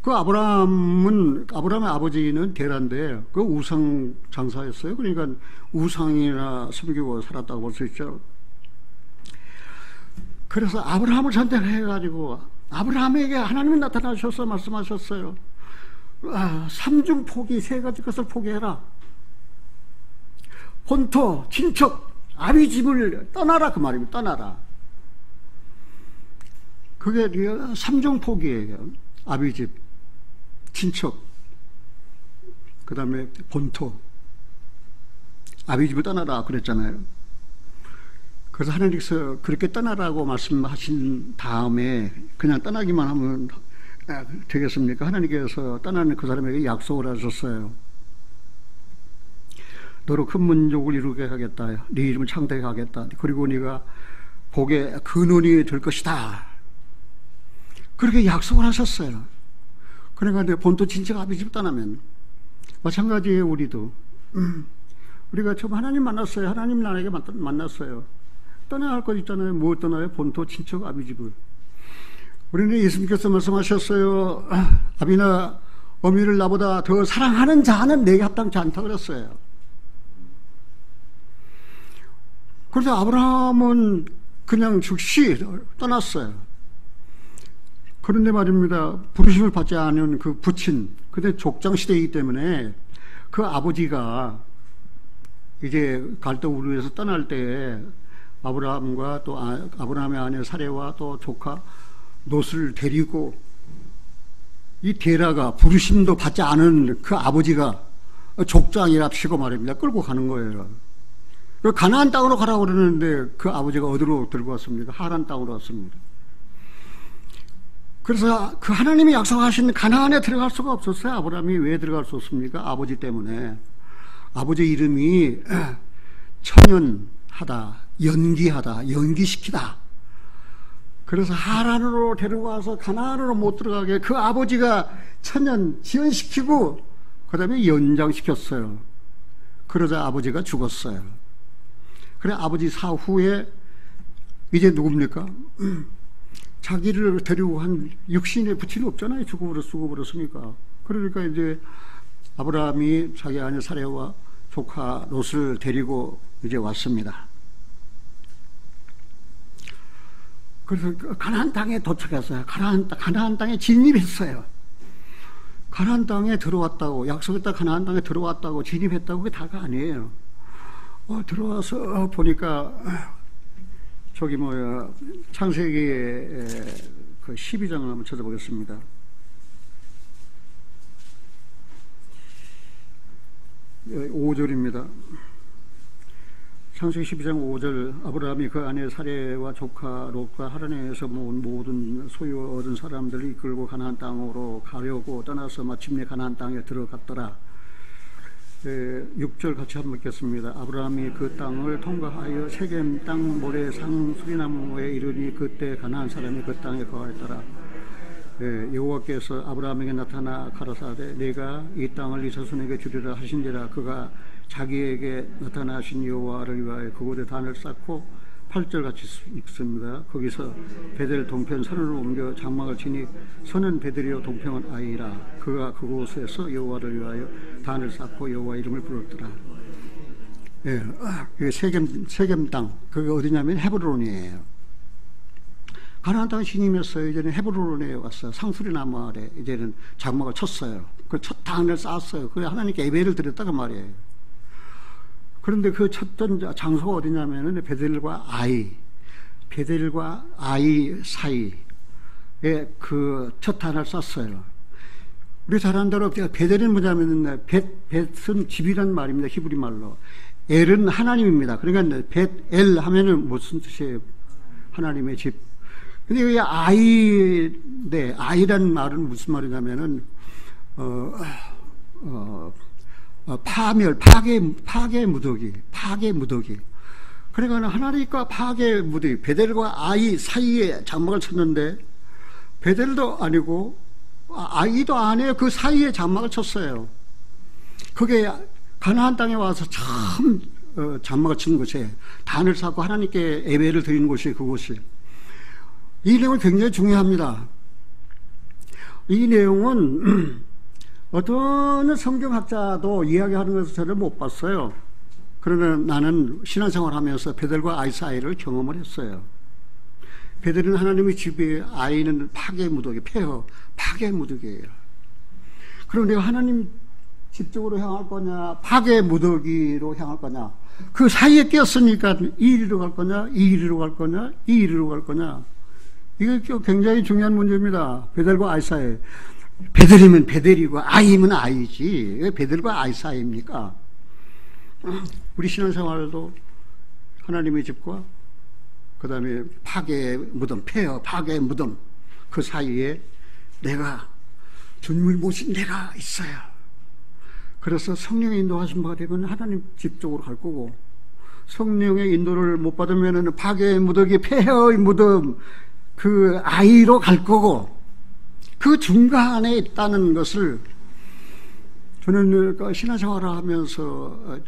그 아브라함의 아버지는 데라인데 그 우상 장사였어요. 그러니까 우상이나 섬기고 살았다고 볼 수 있죠. 그래서 아브라함을 선택해가지고 아브라함에게 하나님이 나타나셔서 말씀하셨어요. 삼중 포기, 3가지 것을 포기해라. 본토, 친척, 아비 집을 떠나라 그 말입니다. 떠나라. 그게 3중 포기예요. 아비 집, 친척, 그 다음에 본토. 아비 집을 떠나라 그랬잖아요. 그래서 하나님께서 그렇게 떠나라고 말씀하신 다음에 그냥 떠나기만 하면 되겠습니까? 하나님께서 떠나는 그 사람에게 약속을 하셨어요. 너로 큰 민족을 이루게 하겠다. 네 이름을 창대하게 하겠다. 그리고 네가 복의 근원이 될 것이다. 그렇게 약속을 하셨어요. 그러니까 본토 친척 아비 집 떠나면 마찬가지예요. 우리도 우리가 처음 하나님 만났어요. 하나님 나에게 만났어요. 떠나야 할 것 있잖아요. 뭐 떠나요? 본토, 친척, 아비 집을. 우리는 예수님께서 말씀하셨어요. 아비나 어미를 나보다 더 사랑하는 자는 내게 합당치 않다 그랬어요. 그래서 아브라함은 그냥 즉시 떠났어요. 그런데 말입니다. 부르심을 받지 않은 그 부친, 그때 족장 시대이기 때문에 그 아버지가 이제 갈대우르에서 떠날 때 아브라함과 또 아브라함의 아내 사레와 또 조카 롯을 데리고 이 데라가 부르심도 받지 않은 그 아버지가 족장이랍시고 말입니다. 끌고 가는 거예요. 가나안 땅으로 가라고 그러는데 그 아버지가 어디로 들고 왔습니까? 하란 땅으로 왔습니다. 그래서 그 하나님이 약속하신 가나안에 들어갈 수가 없었어요. 아브라함이 왜 들어갈 수 없습니까? 아버지 때문에. 아버지 이름이 천연하다, 연기하다, 연기시키다. 그래서 하란으로 데려가서 가나안으로 못 들어가게 그 아버지가 천년 지연시키고 그 다음에 연장시켰어요. 그러자 아버지가 죽었어요. 그래 아버지 사후에 이제 누굽니까? 자기를 데리고 한 육신의 부친이 없잖아요. 죽어버렸으니까. 그러니까 이제 아브라함이 자기 아내 사레와 조카 롯을 데리고 이제 왔습니다. 그래서 가나안 땅에 도착했어요. 가나안 땅에 진입했어요. 가나안 땅에 들어왔다고, 약속했다 가나안 땅에 들어왔다고, 진입했다고 그게 다가 아니에요. 들어와서 보니까 저기 창세기 그 12장을 한번 찾아보겠습니다. 예, 5절입니다. 창세기 12장 5절 아브라함이 그 아내 사레와 조카 롯과 하란에서 모든 소유 얻은 사람들을 이끌고 가나안 땅으로 가려고 떠나서 마침내 가나안 땅에 들어갔더라. 6절 같이 한번 읽겠습니다. 아브라함이 그 땅을 통과하여 세겜 땅 모래상 수리나무에 이르니 그때 가나안 사람이 그 땅에 거하였더라. 여호와께서 아브라함에게 나타나 가라사대 내가 이 땅을 네 자손에게 주리라 하신지라. 그가 자기에게 나타나신 여호와를 위하여 그곳에 단을 쌓고 8절 같이 읽습니다. 거기서 베델 동편 선으로 옮겨 장막을 치니 선은 베델이요 동편은 아이라. 그가 그곳에서 여호와를 위하여 단을 쌓고 여호와 이름을 불렀더라. 예, 세겜 땅 그게 어디냐면 헤브론이에요. 가나안 땅 신임했어요. 이제는 헤브론에 왔어요. 상수리 나무 아래 이제는 장막을 쳤어요. 그 첫 단을 쌓았어요. 그래 하나님께 예배를 드렸다고 말이에요. 그런데 그 쳤던 장소가 어디냐면은 베델과 아이 사이에 그 첫 단을 쌓았어요. 우리 잘 아는 대로 베델은 뭐냐면은 벳은 집이란 말입니다. 히브리 말로. 엘은 하나님입니다. 그러니까 벳엘 하면은 무슨 뜻이에요? 하나님의 집. 근데 이 아이란 말은 무슨 말이냐면은 파괴 무더기. 그러니까 하나님과 파괴 무더기, 베델과 아이 사이에 장막을 쳤는데, 베델도 아니고, 아이도 아니에요. 그 사이에 장막을 쳤어요. 그게 가나안 땅에 와서 처음 장막을 친 곳에 단을 쌓고 하나님께 예배를 드리는 곳이 그곳이. 이 내용은 굉장히 중요합니다. 이 내용은 어떤 성경학자도 이야기하는 것을 저는 못 봤어요. 그러나 나는 신앙생활 하면서 베델과 아이 사이를 경험을 했어요. 베델은 하나님의 집에, 아이는 파괴 무더기, 파괴 무더기예요. 그럼 내가 하나님 집 쪽으로 향할 거냐, 파괴 무더기로 향할 거냐, 그 사이에 끼었으니까 이 이리로 갈 거냐, 이 이리로 갈 거냐, 이 이리로 갈 거냐. 이게 굉장히 중요한 문제입니다. 베델과 아이 사이. 베델이면 베델이고 아이면 아이지. 왜 베델과 아이 사이입니까? 우리 신앙생활도 하나님의 집과 그 다음에 파괴의 무덤, 파괴의 무덤 그 사이에 내가 주님을 모신 내가 있어요. 그래서 성령의 인도하신 바가 되면 하나님 집 쪽으로 갈 거고, 성령의 인도를 못 받으면 파괴의 무덤이 폐허의 무덤 그 아이로 갈 거고, 그 중간에 있다는 것을 저는 신앙생활을 하면서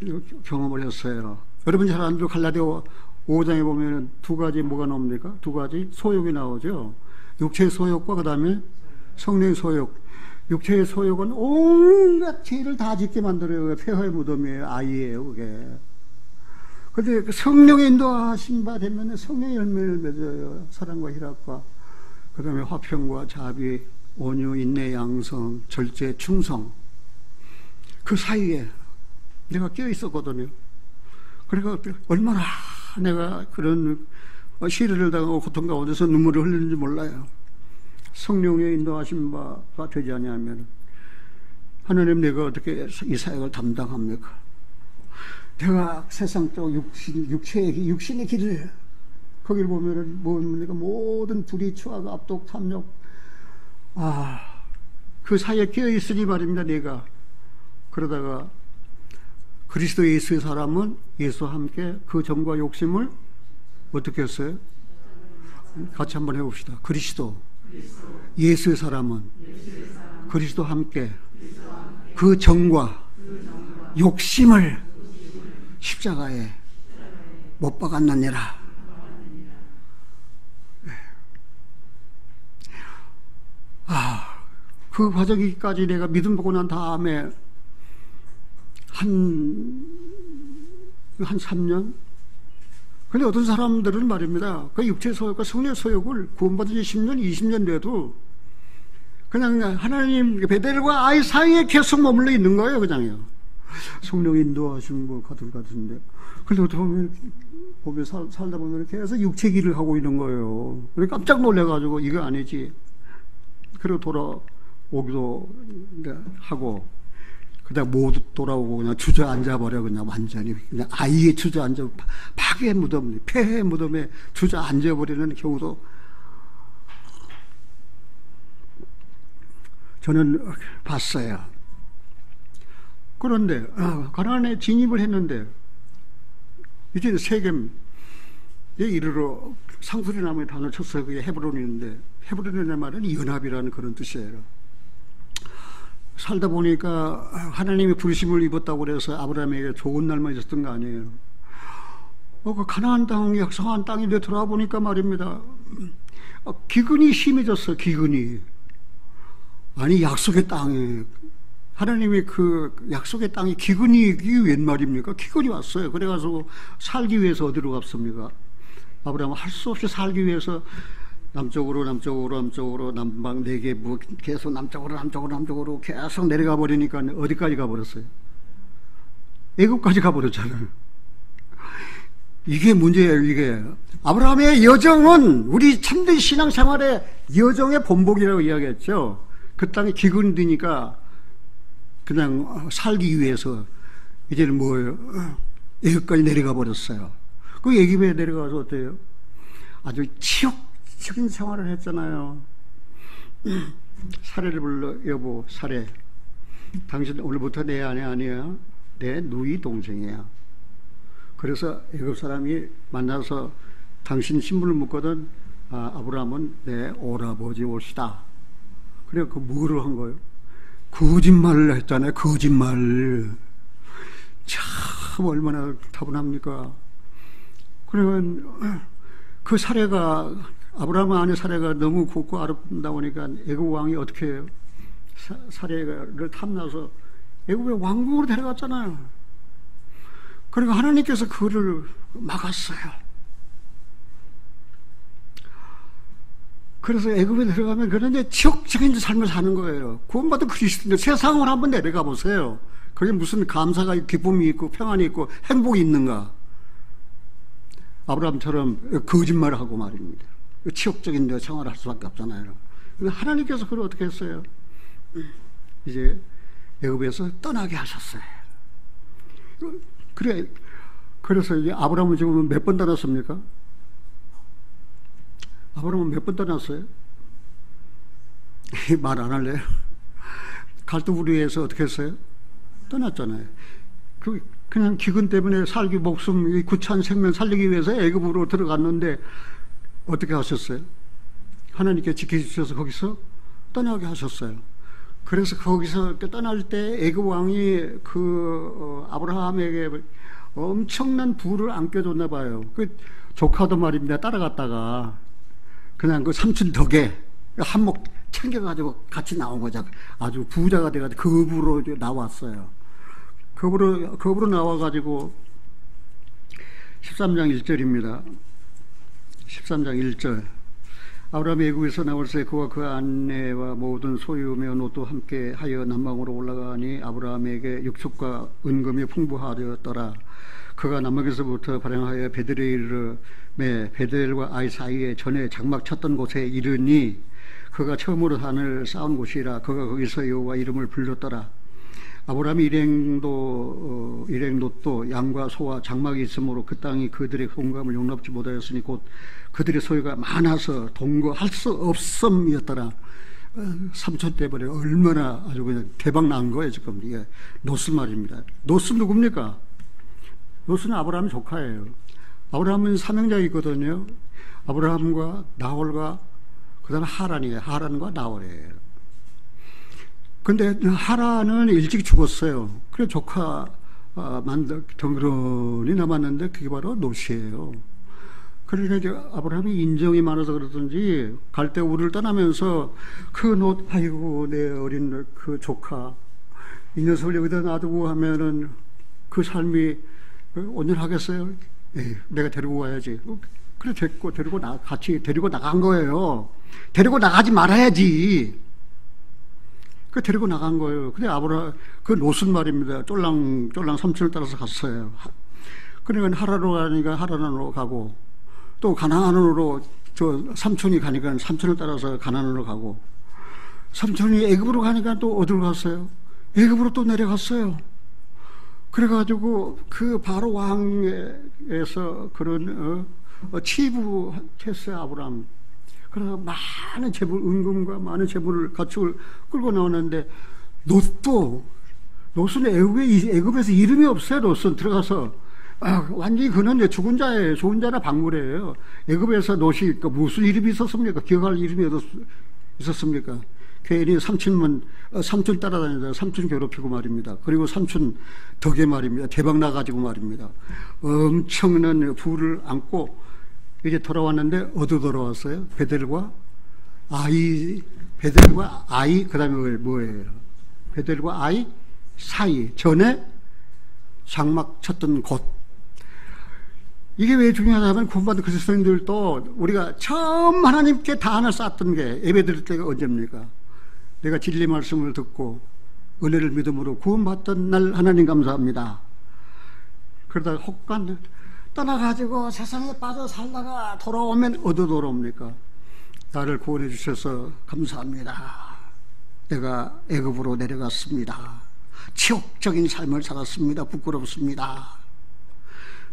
경험을 했어요. 여러분 잘 아는 갈라디아 5장에 보면 두 가지 뭐가 나옵니까? 두 가지 소욕이 나오죠. 육체의 소욕과 그 다음에 성령의 소욕. 육체의 소욕은 온갖 죄를 다 짓게 만들어요. 폐허의 무덤이에요. 아이예요, 그게. 근데 성령의 인도하신 바 되면 성령의 열매를 맺어요. 사랑과 희락과, 그 다음에 화평과 자비, 온유, 인내, 양성, 절제, 충성. 그 사이에 내가 끼어 있었거든요. 그러니까 얼마나 내가 그런 시련을 당하고 고통 가운데서 눈물을 흘리는지 몰라요. 성령의 인도하신 바가 되지 아니하면 하나님, 내가 어떻게 이 사역을 담당합니까? 내가 세상적 육신의 길을, 거기를 보면은 뭡니까? 모든 불의, 추악, 압독, 탐욕, 그 사이에 끼어 있으니 말입니다. 내가 그러다가 그리스도 예수의 사람은 예수와 함께 그 정과 욕심을 어떻게 했어요? 같이 한번 해봅시다. 그리스도 예수의 사람은 그리스도와 함께 그 정과 욕심을 십자가에 못 박았느니라. 그 과정까지 내가 믿음 보고 난 다음에 한 3년? 근데 어떤 사람들은 말입니다. 그 육체의 소욕과 성령의 소욕을 구원받은 지 10년, 20년 돼도 그냥 하나님 베델과 아이 사이에 계속 머물러 있는 거예요, 그냥요. 성령 인도하시는 뭐 같은데. 근데 어떻게 보면 살다 보면 계속 육체 길을 하고 있는 거예요. 그래서 깜짝 놀래가지고 이거 아니지. 그리고 돌아오기도 하고, 그냥 모두 돌아오고 그냥 주저앉아 버려. 그냥 완전히 그냥 아이에 주저앉아, 파괴의 무덤, 폐해의 무덤에 주저앉아 버리는 경우도 저는 봤어요. 그런데 가나안에 진입을 했는데 이제 세겜에 이르러 상수리나무에 단을 쳤어요. 그게 헤브론인데, 헤브론이라는 말은 연합이라는 그런 뜻이에요. 살다 보니까 하나님이 부르심을 입었다고 그래서 아브라함에게 좋은 날만 있었던 거 아니에요. 그 가나안 땅, 약속한 땅에 돌아와 보니까 말입니다. 기근이 심해졌어요. 기근이. 아니, 약속의 땅에 하나님의 그 약속의 땅에 기근이 웬 말입니까? 기근이 왔어요. 그래가지고 살기 위해서 어디로 갔습니까? 아브라함은 할 수 없이 살기 위해서 남쪽으로 남방 네개부 계속 남쪽으로 계속 내려가 버리니까 어디까지 가버렸어요? 애국까지 가버렸잖아요. 이게 문제예요. 이게 아브라함의 여정은 우리 참된 신앙생활의 여정의 본보기라고 이야기했죠. 그 땅에 기근이 드니까 그냥 살기 위해서 이제는 뭐예요? 애국까지 내려가 버렸어요. 그 애굽에 내려가서 어때요? 아주 치욕적인 생활을 했잖아요. 사례를 불러. 여보, 사례, 당신 오늘부터 내 아내 아니야. 내 누이 동생이야. 그래서 애굽 사람이 만나서 당신 신분을 묻거든. 아브라함은 내 오라버지 옷이다. 그래, 그 뭐를 한 거예요? 거짓말을 했잖아요. 거짓말. 참 얼마나 타분합니까? 그러면 그 사례가, 아브라함 아내 사례가 너무 곱고 아름다우니까 애굽 왕이 어떻게 해요? 사례를 탐나서 애굽의 왕궁으로 데려갔잖아요. 그러니까 하나님께서 그를 막았어요. 그래서 애굽에 들어가면 그런데 지옥적인 삶을 사는 거예요. 구원받은 그리스도인데 세상을 한번 내려가 보세요. 그게 무슨 감사가, 기쁨이 있고 평안이 있고 행복이 있는가? 아브라함처럼 거짓말을 하고 말입니다. 치욕적인 데 생활을 할 수밖에 없잖아요. 하나님께서 그걸 어떻게 했어요? 이제 애굽에서 떠나게 하셨어요. 그래, 그래서 이제 아브라함은 지금 몇 번 떠났습니까? 아브라함은 몇 번 떠났어요? 말 안 할래요? 갈대우리에서 어떻게 했어요? 떠났잖아요. 그냥 기근 때문에 살기, 목숨, 구찬 생명 살리기 위해서 애굽으로 들어갔는데 어떻게 하셨어요? 하나님께 지켜주셔서 거기서 떠나게 하셨어요. 그래서 거기서 떠날 때 애굽 왕이 아브라함에게 엄청난 부를 안겨줬나 봐요. 그 조카도 말입니다. 따라갔다가 그냥 그 삼촌 덕에 한몫 챙겨가지고 같이 나온 거죠. 아주 부자가 돼가지고 급으로 나왔어요. 급으로 나와가지고 13장 1절입니다. 13장 1절. 아브라함이 애굽에서 나올 새 그와 그 아내와 모든 소유며 노도 함께 하여 남방으로 올라가니 아브라함에게 육축과 은금이 풍부하였더라. 그가 남방에서부터 발행하여 베델에 이르매 베델과 아이 사이에 전에 장막 쳤던 곳에 이르니 그가 처음으로 산을 쌓은 곳이라. 그가 거기서 여호와 이름을 불렀더라. 아브라함이 일행롯도 양과 소와 장막이 있으므로 그 땅이 그들의 공감을 용납지 못하였으니 곧 그들의 소유가 많아서 동거할 수 없음이었더라. 삼촌 때문에 얼마나 아주 그냥 대박 난 거예요. 지금 이게 롯스 말입니다. 롯스 누굽니까? 롯스는 아브라함 조카예요. 아브라함은 삼형제가 있거든요. 아브라함과 나홀과 그 다음에 하란이에요. 하란과 나홀이에요. 근데 하란은 일찍 죽었어요. 그래 조카 덩그러니 남았는데 그게 바로 롯이에요. 그러니까 이제 아브라함이 인정이 많아서 그러든지 갈 때 우리를 떠나면서 그 롯, 아이고 내 어린 그 조카 이 녀석을 여기다 놔두고 하면은 그 삶이 온전하겠어요? 에이, 내가 데리고 와야지. 그래 됐고 같이 데리고 나간 거예요. 데리고 나가지 말아야지. 그 데리고 나간 거예요. 근데 그 롯은 말입니다. 쫄랑 삼촌을 따라서 갔어요. 그러니까 하란으로 가니까 하란으로 가고, 또 가나안으로 저 삼촌이 가니까 삼촌을 따라서 가나안으로 가고, 삼촌이 애굽으로 가니까 또 어디로 갔어요? 애굽으로 또 내려갔어요. 그래가지고 그 바로 왕에서 그런 치부했어요, 아브라함. 그래서 많은 재물, 은금과 많은 재물을 가축을 끌고 나오는데 롯은 애굽에서 이름이 없어요. 롯은 들어가서 완전히 그는 죽은 자예요. 죽은 자나 박물이에요. 애굽에서 롯이 무슨 이름이 있었습니까? 기억할 이름이 있었습니까? 괜히 삼촌 따라다니다 삼촌 괴롭히고 말입니다. 그리고 삼촌 덕에 말입니다. 대박 나가지고 말입니다. 엄청난 부를 안고 이제 돌아왔는데 어디 돌아왔어요? 베델과 아이, 그 다음에 뭐예요? 베델과 아이 사이, 전에 장막 쳤던 곳. 이게 왜 중요하냐면 구원받은 그리스도인들도 우리가 처음 하나님께 단을 쌓았던 게 예배드릴 때가 언제입니까? 내가 진리 말씀을 듣고 은혜를 믿음으로 구원받던 날 하나님 감사합니다. 그러다가 혹간 떠나가지고 세상에 빠져 살다가 돌아오면 어디 돌아옵니까? 나를 구원해 주셔서 감사합니다. 내가 애굽으로 내려갔습니다. 치욕적인 삶을 살았습니다. 부끄럽습니다.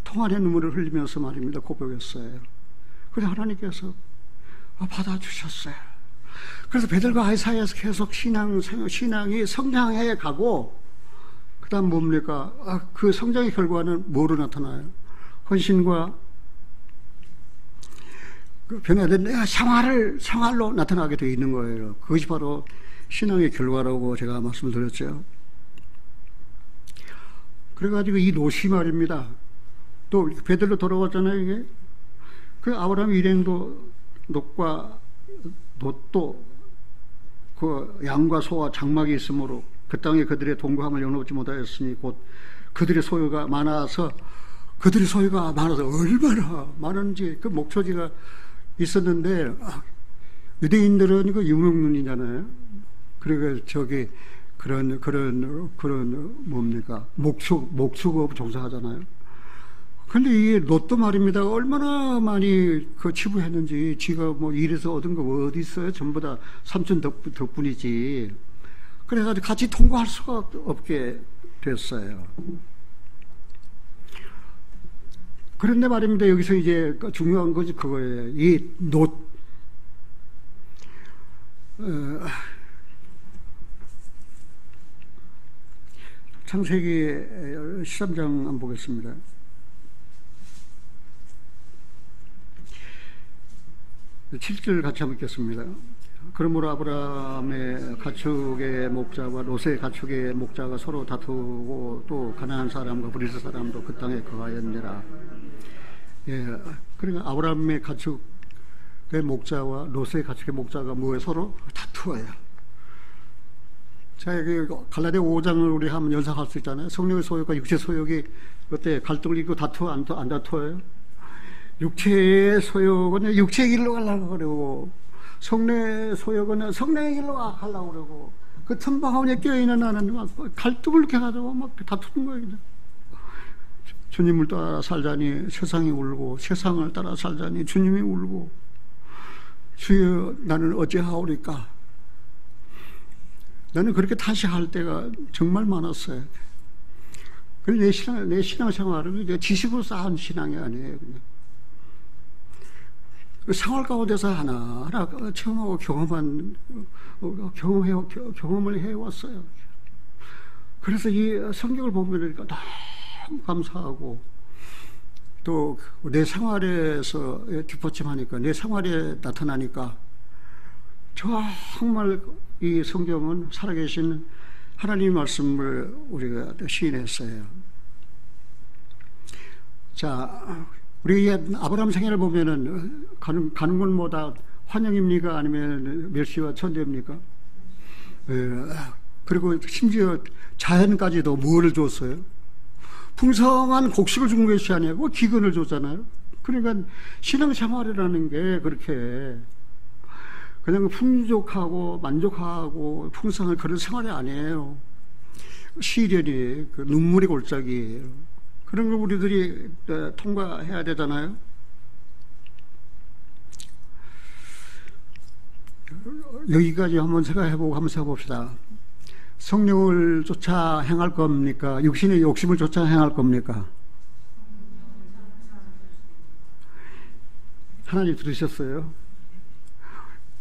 통안의 눈물을 흘리면서 말입니다. 고백했어요. 그래서 하나님께서 받아주셨어요. 그래서 베델과 아이 사이에서 계속 신앙이 성장해 가고, 그 다음 뭡니까? 그 성장의 결과는 뭐로 나타나요? 헌신과 그 변화된 내가 생활로 나타나게 되어 있는 거예요. 그것이 바로 신앙의 결과라고 제가 말씀을 드렸죠. 그래가지고 이 롯이 말입니다. 또 베델로 돌아왔잖아요. 이게 그 아브라함 일행도 롯도 그 양과 소와 장막이 있으므로 그 땅에 그들의 동거함을 용납지 못하였으니 곧 그들의 소유가 많아서 얼마나 많은지 그 목초지가 있었는데, 유대인들은 그 유목민이잖아요. 그러니까 저기 그런 뭡니까? 목축업 종사하잖아요. 근데 이 롯도 말입니다. 얼마나 많이 그 치부했는지, 지가 뭐 일해서 얻은 거 어디 있어요? 전부 다 삼촌 덕분이지. 그래가지고 같이 통과할 수가 없게 됐어요. 그런데 말입니다. 여기서 이제 중요한 것이 그거예요. 이 롯, 창세기 13장 한번 보겠습니다. 7절 같이 한번 읽겠습니다. 그러므로 아브라함의 가축의 목자와 롯의 가축의 목자가 서로 다투고 또 가나안 사람과 브리스 사람도 그 땅에 거하였느니라. 예, 그러니까 아브라함의 가축의 목자와 롯의 가축의 목자가 뭐에 서로 다투어요. 자, 여기 갈라디아 5장을 우리 한번 연상할 수 있잖아요. 성령의 소욕과 육체의 소욕이 그때 갈등을 일고 다투어 안 다투어요? 육체의 소욕은 육체의 길로 가려고 그러고 성령의 소욕은 성령의 길로 가려고 그러고 그 틈바구니에 껴있는 나는 갈등을 이렇게 가지고 막 다투는 거예요. 주님을 따라 살자니 세상이 울고 세상을 따라 살자니 주님이 울고 주여 나는 어찌하오리까. 나는 그렇게 다시 할 때가 정말 많았어요. 그래서 내 신앙생활은 지식으로 쌓은 신앙이 아니에요. 그냥. 생활 가운데서 하나하나 체험하고 경험을 해왔어요. 그래서 이 성경을 보면 너무 감사하고 또 내 생활에서 뒷받침하니까 내 생활에 나타나니까 정말 이 성경은 살아계신 하나님의 말씀을 우리가 시인했어요. 자, 우리 아브라함 생애를 보면은 가는 곳마다 환영입니까? 아니면 멸시와 천대입니까? 그리고 심지어 자연까지도 뭐를 줬어요? 풍성한 곡식을 준 것이 아니고 기근을 줬잖아요. 그러니까 신앙생활이라는 게 그렇게 그냥 풍족하고 만족하고 풍성한 그런 생활이 아니에요. 시련이 그 눈물의 골짜기예요. 그런 걸 우리들이 통과해야 되잖아요. 여기까지 한번 생각해보고 한번 세워봅시다. 성령을 쫓아 행할 겁니까? 육신의 욕심을 쫓아 행할 겁니까? 하나님 들으셨어요?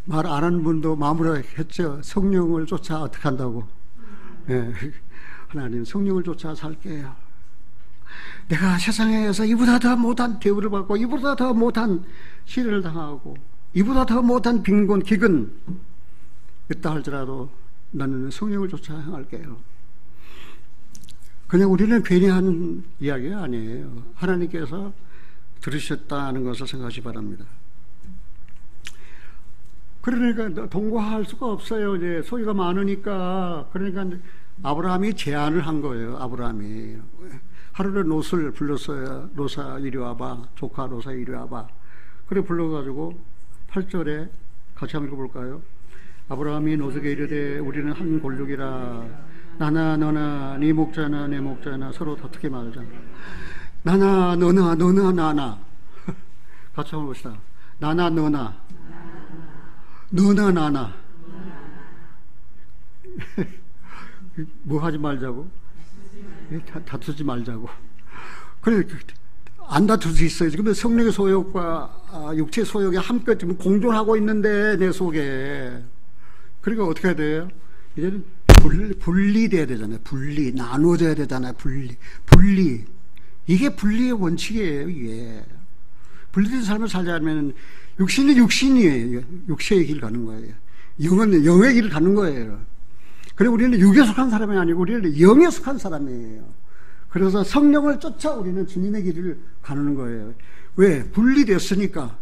말 안 하는 분도 마음으로 했죠. 성령을 쫓아 어떻게 한다고? 네. 하나님 성령을 쫓아 살게요. 내가 세상에서 이보다 더 못한 대우를 받고 이보다 더 못한 시련을 당하고 이보다 더 못한 빈곤 기근 있다 할지라도 나는 성령을 쫓아 행할게요. 그냥 우리는 괜히 하는 이야기가 아니에요. 하나님께서 들으셨다는 것을 생각하시 바랍니다. 그러니까 동거할 수가 없어요. 이제 소유가 많으니까. 그러니까 아브라함이 제안을 한 거예요. 아브라함이 하루를 롯을 불렀어요. 롯아 이리 와봐. 조카 롯아 이리 와봐. 그래 불러가지고 8절에 같이 한번 읽어볼까요? 아브라함이 롯에게 이르되 우리는 한 골육이라 나나 너나 네 목자나 내 목자나 서로 다투게 말자. 나나 너나 너나 나나 같이 한번 봅시다. 나나 너나 너나 나나 뭐 하지 말자고? 다투지 말자고. 그래 안 다툴 수 있어요. 지금 성령의 소욕과 육체의 소욕이 함께 지금 공존하고 있는데 내 속에. 그러니까 어떻게 해야 돼요? 이제는 분리돼야 되잖아요. 분리, 나눠져야 되잖아요. 분리. 이게 분리의 원칙이에요. 이게 분리된 삶을 살자면 육신은 육신이에요. 육체의 길 가는 거예요. 영은 영의 길을 가는 거예요. 그리고 우리는 육에 속한 사람이 아니고 우리는 영에 속한 사람이에요. 그래서 성령을 쫓아 우리는 주님의 길을 가는 거예요. 왜? 분리됐으니까.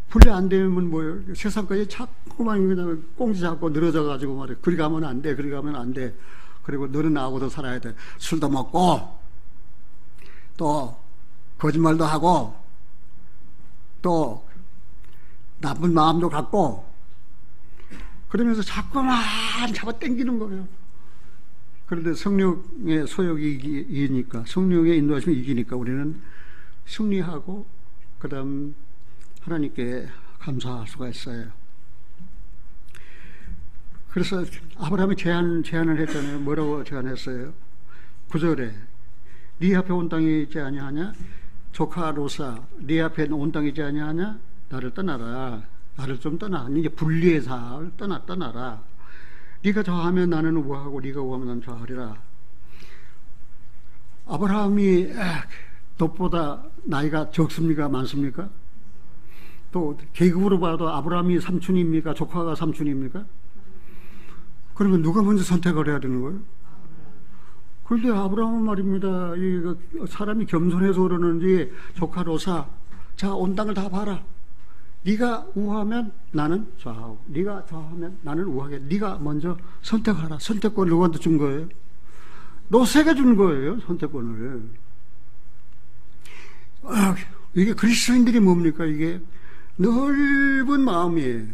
분리 안 되면 뭐예요? 세상까지 자꾸만 그냥 꽁지 잡고 늘어져 가지고 말이에요. 그리 가면 안 돼. 그리 가면 안 돼. 그리고 너는 나하고도 살아야 돼. 술도 먹고 또 거짓말도 하고 또 나쁜 마음도 갖고 그러면서 자꾸만 잡아 당기는 거예요. 그런데 성령의 소욕이 이기니까, 성령의 인도하심이 이기니까 우리는 승리하고 그 다음 하나님께 감사할 수가 있어요. 그래서 아브라함이 제안을 했잖아요. 뭐라고 제안했어요? 9절에 네 앞에 온 땅이 있지 아니하냐? 조카 롯아 네 앞에 온 땅이 있지 아니하냐? 나를 떠나라. 나를 좀 떠나. 이제 분리해서 떠나라. 네가 저하면 나는 우하고 네가 우하면 나는 저하리라. 아브라함이 롯보다 나이가 적습니까? 많습니까? 또 계급으로 봐도 아브라함이 삼촌입니까? 조카가 삼촌입니까? 그러면 누가 먼저 선택을 해야 되는 거예요? 그런데 아브라함은 말입니다. 이 사람이 겸손해서 그러는지 조카로서 자, 온 땅을 다 봐라. 네가 우하면 나는 좌하고, 네가 좌하면 나는 우하게. 네가 먼저 선택하라. 선택권을 누구한테 준 거예요? 롯에게 준 거예요. 선택권을. 이게 그리스도인들이 뭡니까? 이게 넓은 마음이에요.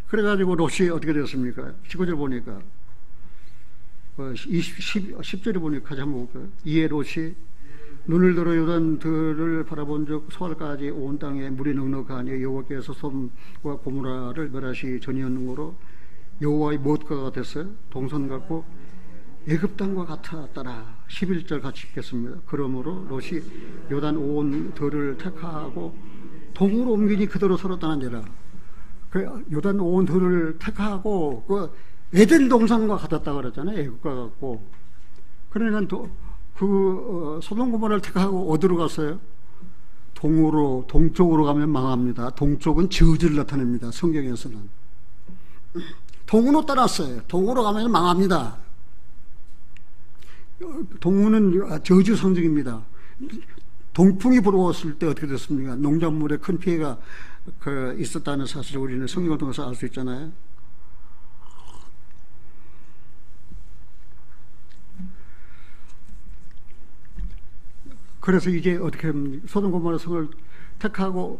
그래가지고 롯이 어떻게 되었습니까? 19절 보니까 10절에 보니까 같이 한번 볼까요? 이에 롯이 눈을 들어 요단들을 바라본 적 소알까지 온 땅에 물이 넉넉하니 여호와께서 소돔과 고모라를 멸하시 전이었는고로 여호와의 무엇과 같았어요? 동선 같고 애굽 땅과 같았더라. 11절 같이 읽겠습니다. 그러므로 롯이 요단 온 들을 택하고 동으로 옮기니 그대로 서로 떠난지라. 그 요단 온 들을 택하고 그 에덴 동산과 같았다 그랬잖아요. 애굽과 같고. 그러니까 소돔 고모라를 택하고 어디로 갔어요? 동쪽으로 가면 망합니다. 동쪽은 저주를 나타냅니다. 성경에서는. 동으로 따랐어요. 동으로 가면 망합니다. 동은 저주 상징입니다. 동풍이 불어왔을 때 어떻게 됐습니까? 농작물에 큰 피해가 있었다는 사실을 우리는 성경을 통해서 알 수 있잖아요. 그래서 이제 어떻게 소돔 고모라 성을 택하고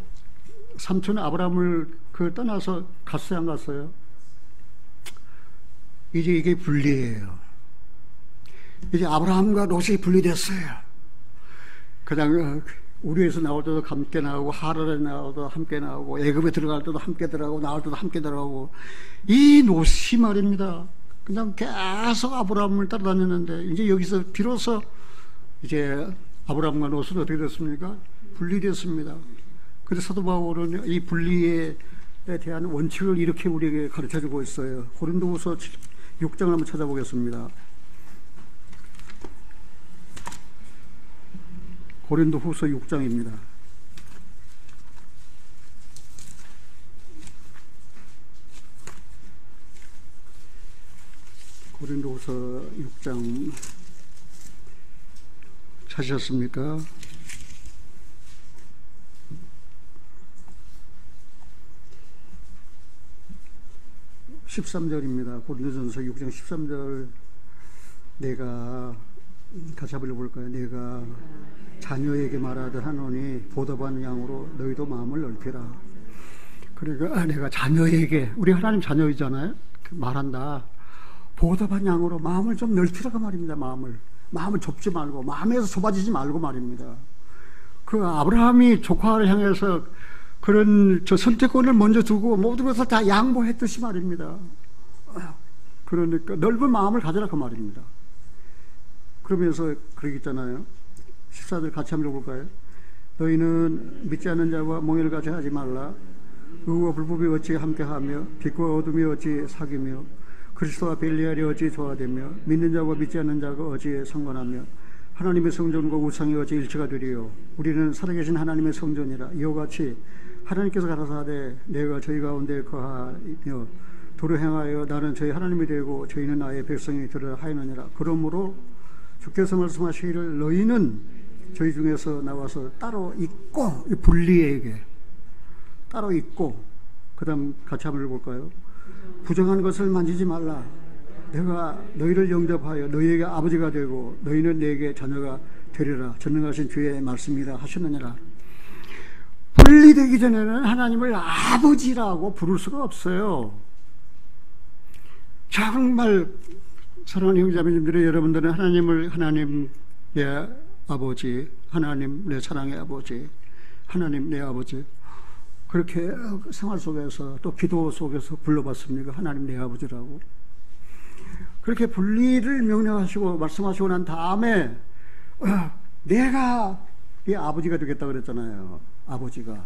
삼촌 아브라함을 떠나서 갔어요, 안 갔어요? 이제 이게 분리예요. 이제 아브라함과 롯이 분리됐어요. 그냥 우리에서 나올 때도 함께 나오고 하란에 나올 때도 함께 나오고 애굽에 들어갈 때도 함께 들어가고 나올 때도 함께 들어가고 이 롯이 말입니다. 그냥 계속 아브라함을 따라다녔는데 이제 여기서 비로소 이제 아브라함과 롯은 어떻게 됐습니까? 분리됐습니다. 그래서 사도 바울은 이 분리에 대한 원칙을 이렇게 우리에게 가르쳐주고 있어요. 고린도후서 6장을 한번 찾아보겠습니다. 고린도후서 6장입니다. 고린도후서 6장 찾으셨습니까? 13절입니다. 고린도전서 6장 13절. 내가 같이 한번 읽어볼까요? 내가 자녀에게 말하듯 하노니 보답한 양으로 너희도 마음을 넓히라. 그러니까 내가 자녀에게, 우리 하나님 자녀이잖아요. 말한다. 보답한 양으로 마음을 좀 넓히라고 말입니다. 마음을 좁지 말고 마음에서 좁아지지 말고 말입니다. 그 아브라함이 조카를 향해서 그런 선택권을 먼저 두고 모든 것을 다 양보했듯이 말입니다. 그러니까 넓은 마음을 가져라 그 말입니다. 그러면서 그러겠잖아요. 14절 같이 한번 읽어볼까요? 너희는 믿지 않는 자와 몽해를 같이 하지 말라. 의와 불법이 어찌 함께하며 빛과 어둠이 어찌 사귀며 그리스도와 벨리알이 어찌 조화되며 믿는 자와 믿지 않는 자가 어찌 상관하며 하나님의 성전과 우상이 어찌 일치가 되리요. 우리는 살아계신 하나님의 성전이라. 이와 같이 하나님께서 가라사대 내가 저희 가운데 거하며 도로 행하여 나는 저희 하나님이 되고 저희는 나의 백성이 되리라 하였느니라. 그러므로 주께서 말씀하시기를 너희는 저희 중에서 나와서 따로 있고, 분리에게 따로 있고, 그 다음 같이 한번 읽어볼까요? 부정한 것을 만지지 말라. 내가 너희를 영접하여 너희에게 아버지가 되고 너희는 내게 자녀가 되리라. 전능하신 주의 말씀이라 하셨느니라. 분리되기 전에는 하나님을 아버지라고 부를 수가 없어요. 정말 사랑하는 형제자매님들의 여러분들은 하나님을 하나님 내 아버지, 하나님 내 사랑의 아버지, 하나님 내 아버지 그렇게 생활 속에서 또 기도 속에서 불러봤습니까? 하나님 내 아버지라고. 그렇게 분리를 명령하시고 말씀하시고 난 다음에 내가 네 아버지가 되겠다 그랬잖아요. 아버지가.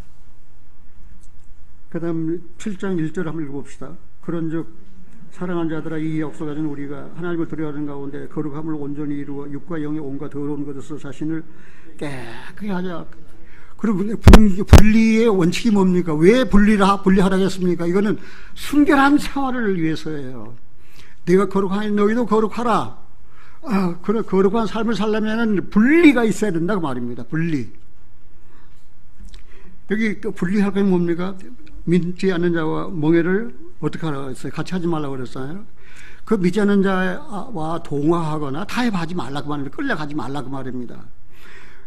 그 다음 7장 1절 한번 읽어봅시다. 그런즉 사랑하는 자들아 이 약속을 가진 우리가 하나님을 두려워하는 가운데 거룩함을 온전히 이루어 육과 영의 온갖 더러운 것에서 자신을 깨끗하게 하자. 그럼 분리의 원칙이 뭡니까? 왜 분리하라고 했습니까? 이거는 순결한 생활을 위해서예요. 내가 거룩하니 너희도 거룩하라. 그래, 거룩한 삶을 살려면 분리가 있어야 된다고 말입니다. 분리. 여기 분리할 건 뭡니까? 믿지 않는 자와 멍에를 어떻게 하라고 했어요? 같이 하지 말라고 그랬잖아요. 그 믿지 않는 자와 동화하거나 타협하지 말라고 말입니다. 끌려가지 말라고 말입니다.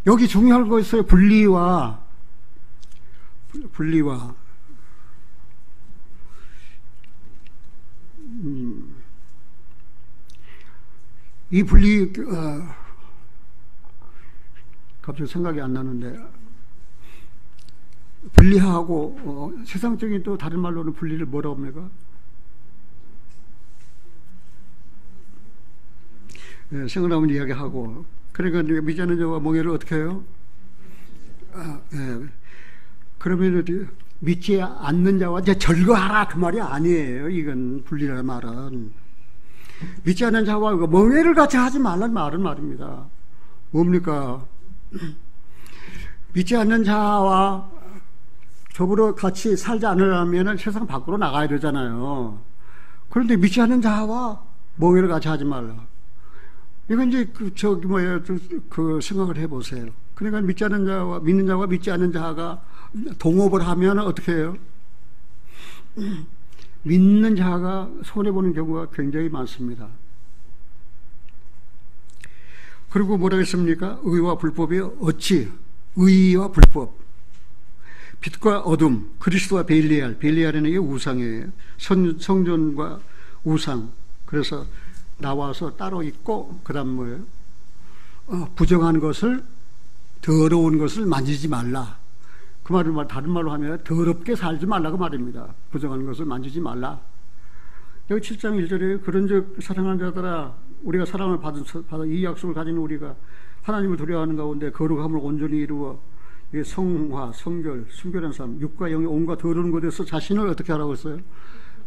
여기 중요한 거 있어요. 분리와 이 분리 갑자기 생각이 안 나는데 분리하고 세상적인 또 다른 말로는 분리를 뭐라고 합니까? 생각나면 이야기하고 그러니까 믿지 않는 자와 멍에를 어떻게 해요? 그러면 믿지 않는 자와 이제 절거하라 그 말이 아니에요. 이건 분리라는 말은 믿지 않는 자와 멍에를 같이 하지 말라는 말은 말입니다. 뭡니까? 믿지 않는 자와 저보러 같이 살지 않으려면 세상 밖으로 나가야 되잖아요. 그런데 믿지 않는 자와 멍에를 같이 하지 말라. 이건 이제 그 생각을 해보세요. 그러니까 믿지 않는 자와 믿는 자와 믿지 않는 자가 동업을 하면 어떻게 해요? 믿는 자가 손해보는 경우가 굉장히 많습니다. 그리고 뭐라고 했습니까? 의와 불법이 어찌? 의와 불법. 빛과 어둠, 그리스도와 벨리알. 벨리알은 이게 우상이에요. 성전과 우상. 그래서 나와서 따로 있고, 그 다음 뭐예요? 부정한 것을, 더러운 것을 만지지 말라. 그 말을 다른 말로 하면 더럽게 살지 말라고 말입니다. 부정한 것을 만지지 말라. 여기 7장 1절에 그런즉 사랑하는 자들아 우리가 사랑을 받은 이 약속을 가진 우리가 하나님을 두려워하는 가운데 거룩함을 온전히 이루어 성화, 성결, 순결한 삶, 육과 영의 온갖 더러운 것에서 자신을 어떻게 하라고 했어요?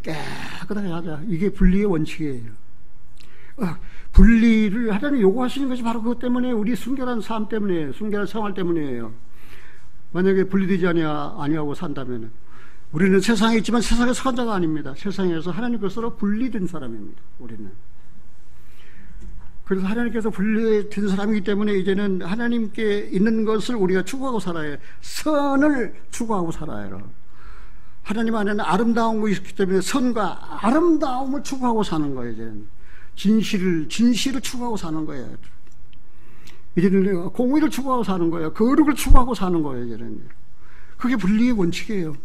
깨끗하게 하자. 이게 분리의 원칙이에요. 분리를 하자니 요구하시는 것이 바로 그것 때문에 우리 순결한 삶 때문에 순결한 생활 때문이에요. 만약에 분리되지 아니하고 산다면 우리는 세상에 있지만 세상의 선자가 아닙니다. 세상에서 하나님 것으로 분리된 사람입니다. 우리는. 그래서 하나님께서 분리된 사람이기 때문에 이제는 하나님께 있는 것을 우리가 추구하고 살아야 해요. 선을 추구하고 살아야 해요. 하나님 안에는 아름다운 것이 있기 때문에 선과 아름다움을 추구하고 사는 거예요. 이제는. 진실을 추구하고 사는 거예요. 이제는 공의를 추구하고 사는 거예요. 거룩을 추구하고 사는 거예요. 이제는. 그게 분리의 원칙이에요.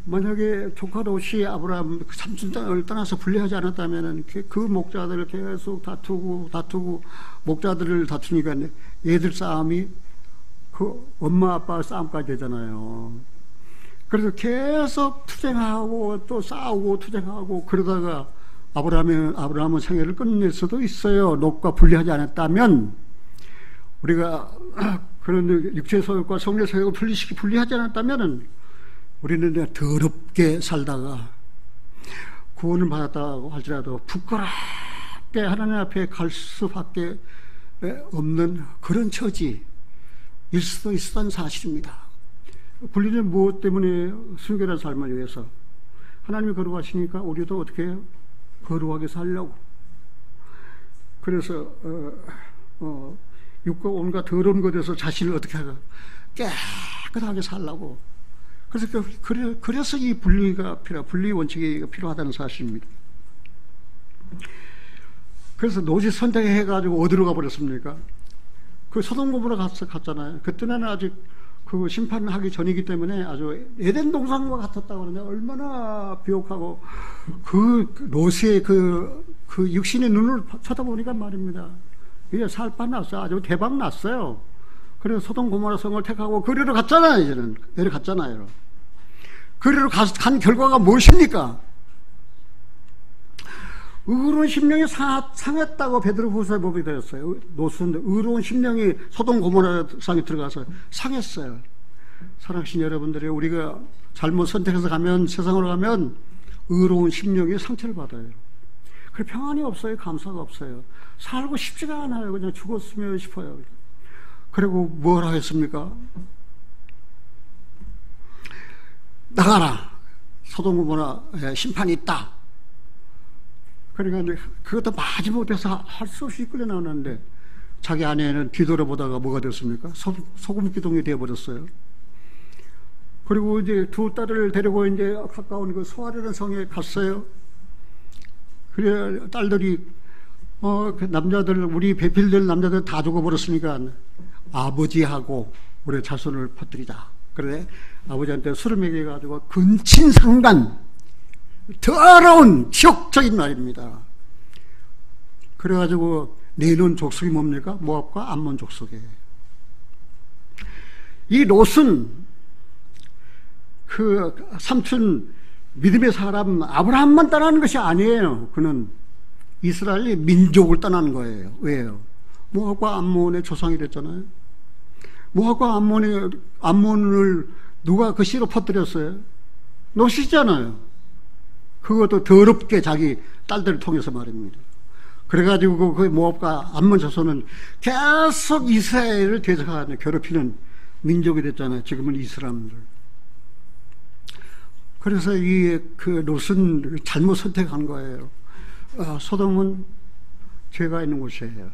만약에 조카 롯이 아브라함 삼촌 땅을 떠나서 분리하지 않았다면 그 목자들을 계속 다투고 목자들을 다투니까 얘들 싸움이 그 엄마 아빠 싸움까지 되잖아요. 그래서 계속 투쟁하고 또 싸우고 투쟁하고 그러다가 아브라함은 생애를 끝낼 수도 있어요. 롯과 분리하지 않았다면 우리가 그런 육체 소욕과 성내 소욕을 분리하지 않았다면 우리는 더럽게 살다가 구원을 받았다고 할지라도 부끄럽게 하나님 앞에 갈 수밖에 없는 그런 처지일 수도 있었던 사실입니다. 분리는 무엇 때문에 순결한 삶을 위해서 하나님이 거룩하시니까 우리도 어떻게 해요? 거룩하게 살려고. 그래서 육과 온갖 더러운 것에서 자신을 어떻게 하고 깨끗하게 살라고. 그래서 이 분리 원칙이 필요하다는 사실입니다. 그래서 롯이 선택해가지고 어디로 가버렸습니까? 그 소돔 고모라 갔잖아요. 그때는 아직 그 심판하기 전이기 때문에 아주 에덴 동산과 같았다고 그러냐. 얼마나 비옥하고 그 롯의 그 육신의 눈을 쳐다보니까 말입니다. 이게 살판 났어요. 아주 대박 났어요. 그래서 소돔 고모라 성을 택하고 거리로 갔잖아요. 이제는 내려갔잖아요. 거리로 간 결과가 무엇입니까? 의로운 심령이 상했다고 베드로후서에 보게 되었어요. 롯은 의로운 심령이 소돔 고모라 상에 들어가서 상했어요. 사랑하신 여러분들이 우리가 잘못 선택해서 가면 세상으로 가면 의로운 심령이 상처를 받아요. 그 평안이 없어요. 감사가 없어요. 살고 싶지가 않아요. 그냥 죽었으면 싶어요. 그리고 뭘 하겠습니까? 나가라. 소돔 고모라 심판이 있다. 그러니까 그것도 마지못해서 할 수 없이 끌려 나오는데 자기 아내는 뒤돌아보다가 뭐가 됐습니까? 소금 기둥이 되어버렸어요. 그리고 이제 두 딸을 데리고 이제 가까운 그 소아라는 성에 갔어요. 그래 딸들이 그 남자들 우리 배필들 남자들 다 죽어버렸으니까 아버지하고 우리 자손을 퍼뜨리자. 그래 아버지한테 술을 먹여가지고 근친상간 더러운 지옥적인 말입니다. 그래가지고 내놓은 족속이 뭡니까? 모압과 암몬 족속이에요. 이 롯은 그 삼촌 믿음의 사람 아브라함만 떠나는 것이 아니에요. 그는 이스라엘의 민족을 떠나는 거예요. 왜요? 모압과 암몬의 조상이 됐잖아요. 모압과 암몬을 누가 그 씨로 퍼뜨렸어요? 롯이잖아요. 그것도 더럽게 자기 딸들을 통해서 말입니다. 그래가지고 그 모압과 암몬 자손은 계속 이스라엘을 대적하는 괴롭히는 민족이 됐잖아요. 지금은 이 사람들. 그래서 그 롯은 잘못 선택한 거예요. 소돔은 죄가 있는 곳이에요.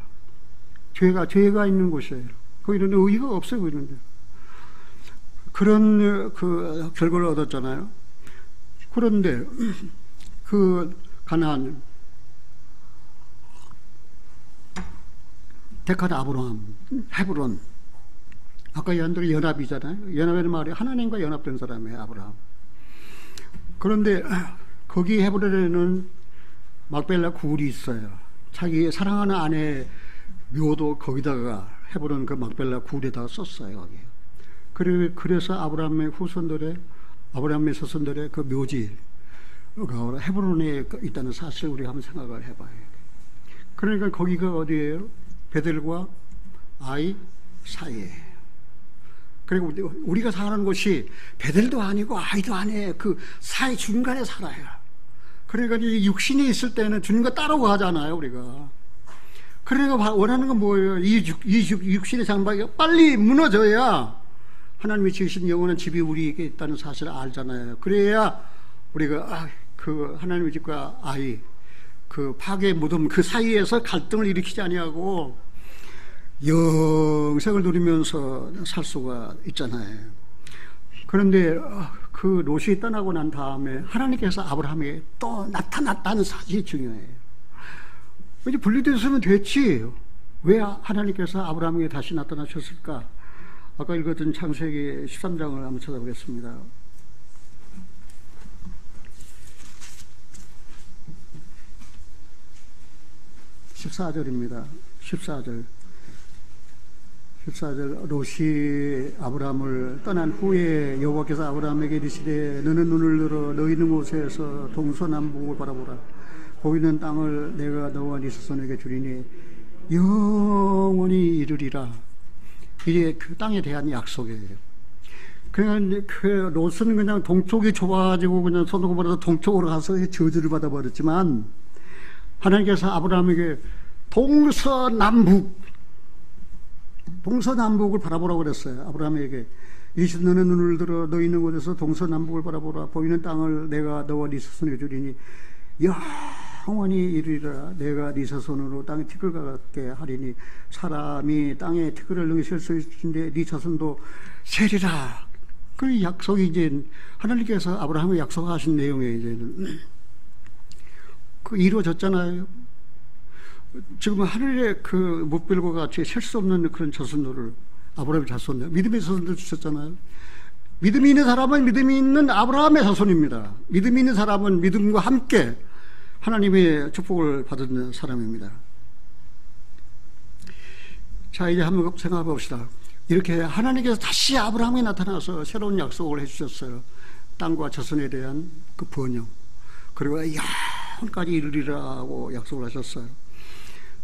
죄가 있는 곳이에요. 거기는 의의가 없어요. 거기는. 그런 그 결과를 얻었잖아요. 그런데 그 가나안 데카드 아브라함 헤브론 아까 얘네들이 연합이잖아요. 연합이라는 말이 하나님과 연합된 사람이에요. 아브라함. 그런데 거기 헤브론에는 막벨라 굴이 있어요. 자기 사랑하는 아내 묘도 거기다가 헤브론 그 막벨라 굴에다가 썼어요. 거기. 그래서 아브라함의 후손들의 아브라함의 자손들의 그 묘지가 헤브론에 있다는 사실을 우리가 한번 생각을 해봐요. 그러니까 거기가 어디예요? 베델과 아이 사이에. 그리고 우리가 사는 곳이 베델도 아니고 아이도 아니에요. 그 사이 중간에 살아요. 그러니까 이 육신이 있을 때는 주님과 따라오고 하잖아요, 우리가. 그러니까 원하는 건 뭐예요? 이 육신의 장막이 빨리 무너져야 하나님이 지으신 영원한 집이 우리에게 있다는 사실을 알잖아요. 그래야 우리가 그 하나님의 집과 아이 그 파괴의 무덤 그 사이에서 갈등을 일으키지 아니하고 영생을 누리면서 살 수가 있잖아요. 그런데 그 롯이 떠나고 난 다음에 하나님께서 아브라함에게 또 나타났다는 사실이 중요해요. 이제 분리됐으면 됐지. 왜 하나님께서 아브라함에게 다시 나타나셨을까? 아까 읽었던 창세기 13장을 한번 찾아보겠습니다. 14절입니다. 14절 롯이 아브라함을 떠난 후에 여호와께서 아브라함에게 이르시되 너는 눈을 들어 너 있는 곳에서 동서남북을 바라보라. 보이는 땅을 내가 너와 네 자손에게 주리니 영원히 이르리라. 이게 그 땅에 대한 약속이에요. 그냥 그 롯은 그냥 동쪽이 좋아가지고 그냥 소돔고모라에서 동쪽으로 가서 저주를 받아버렸지만 하나님께서 아브라함에게 동서남북을 바라보라고 그랬어요. 아브라함에게 이르시되 너는 눈을 들어 너 있는 곳에서 동서남북을 바라보라. 보이는 땅을 내가 너와 네 자손에게 주리니 영원히 이르리라. 내가 네 자손으로 땅에 티끌 같게 하리니 사람이 땅에 티끌을 능히 셀 수 있는데 네 자손도 세리라. 그 약속이 이제 하나님께서 아브라함에 약속하신 내용이에요. 이제는 그 이루어졌잖아요. 지금 하늘의 그 못별과 같이 셀 수 없는 그런 자손들을 아브라함의 자손들, 믿음의 자손들 주셨잖아요. 믿음이 있는 사람은 믿음이 있는 아브라함의 자손입니다. 믿음이 있는 사람은 믿음과 함께 하나님의 축복을 받은 사람입니다. 자, 이제 한번 생각해 봅시다. 이렇게 하나님께서 다시 아브라함에 나타나서 새로운 약속을 해주셨어요. 땅과 자손에 대한 그 번영, 그리고 영원까지 이르리라고 약속을 하셨어요.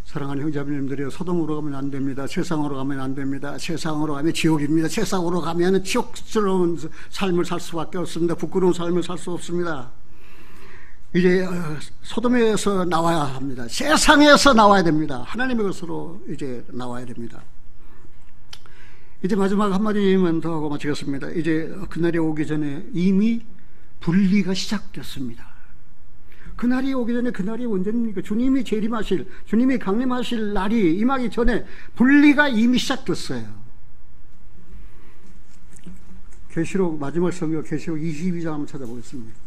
사랑하는 형제자매님들이요, 소돔으로 가면 안 됩니다. 세상으로 가면 안 됩니다. 세상으로 가면 지옥입니다. 세상으로 가면 지옥스러운 삶을 살 수밖에 없습니다. 부끄러운 삶을 살 수 없습니다. 이제 소돔에서 나와야 합니다. 세상에서 나와야 됩니다. 하나님의 것으로 이제 나와야 됩니다. 이제 마지막 한마디만 더 하고 마치겠습니다. 이제 그날이 오기 전에 이미 분리가 시작됐습니다. 그날이 오기 전에, 그날이 언제입니까? 주님이 재림하실, 주님이 강림하실 날이 임하기 전에 분리가 이미 시작됐어요. 계시록, 마지막 성경 계시록 22장 한번 찾아보겠습니다.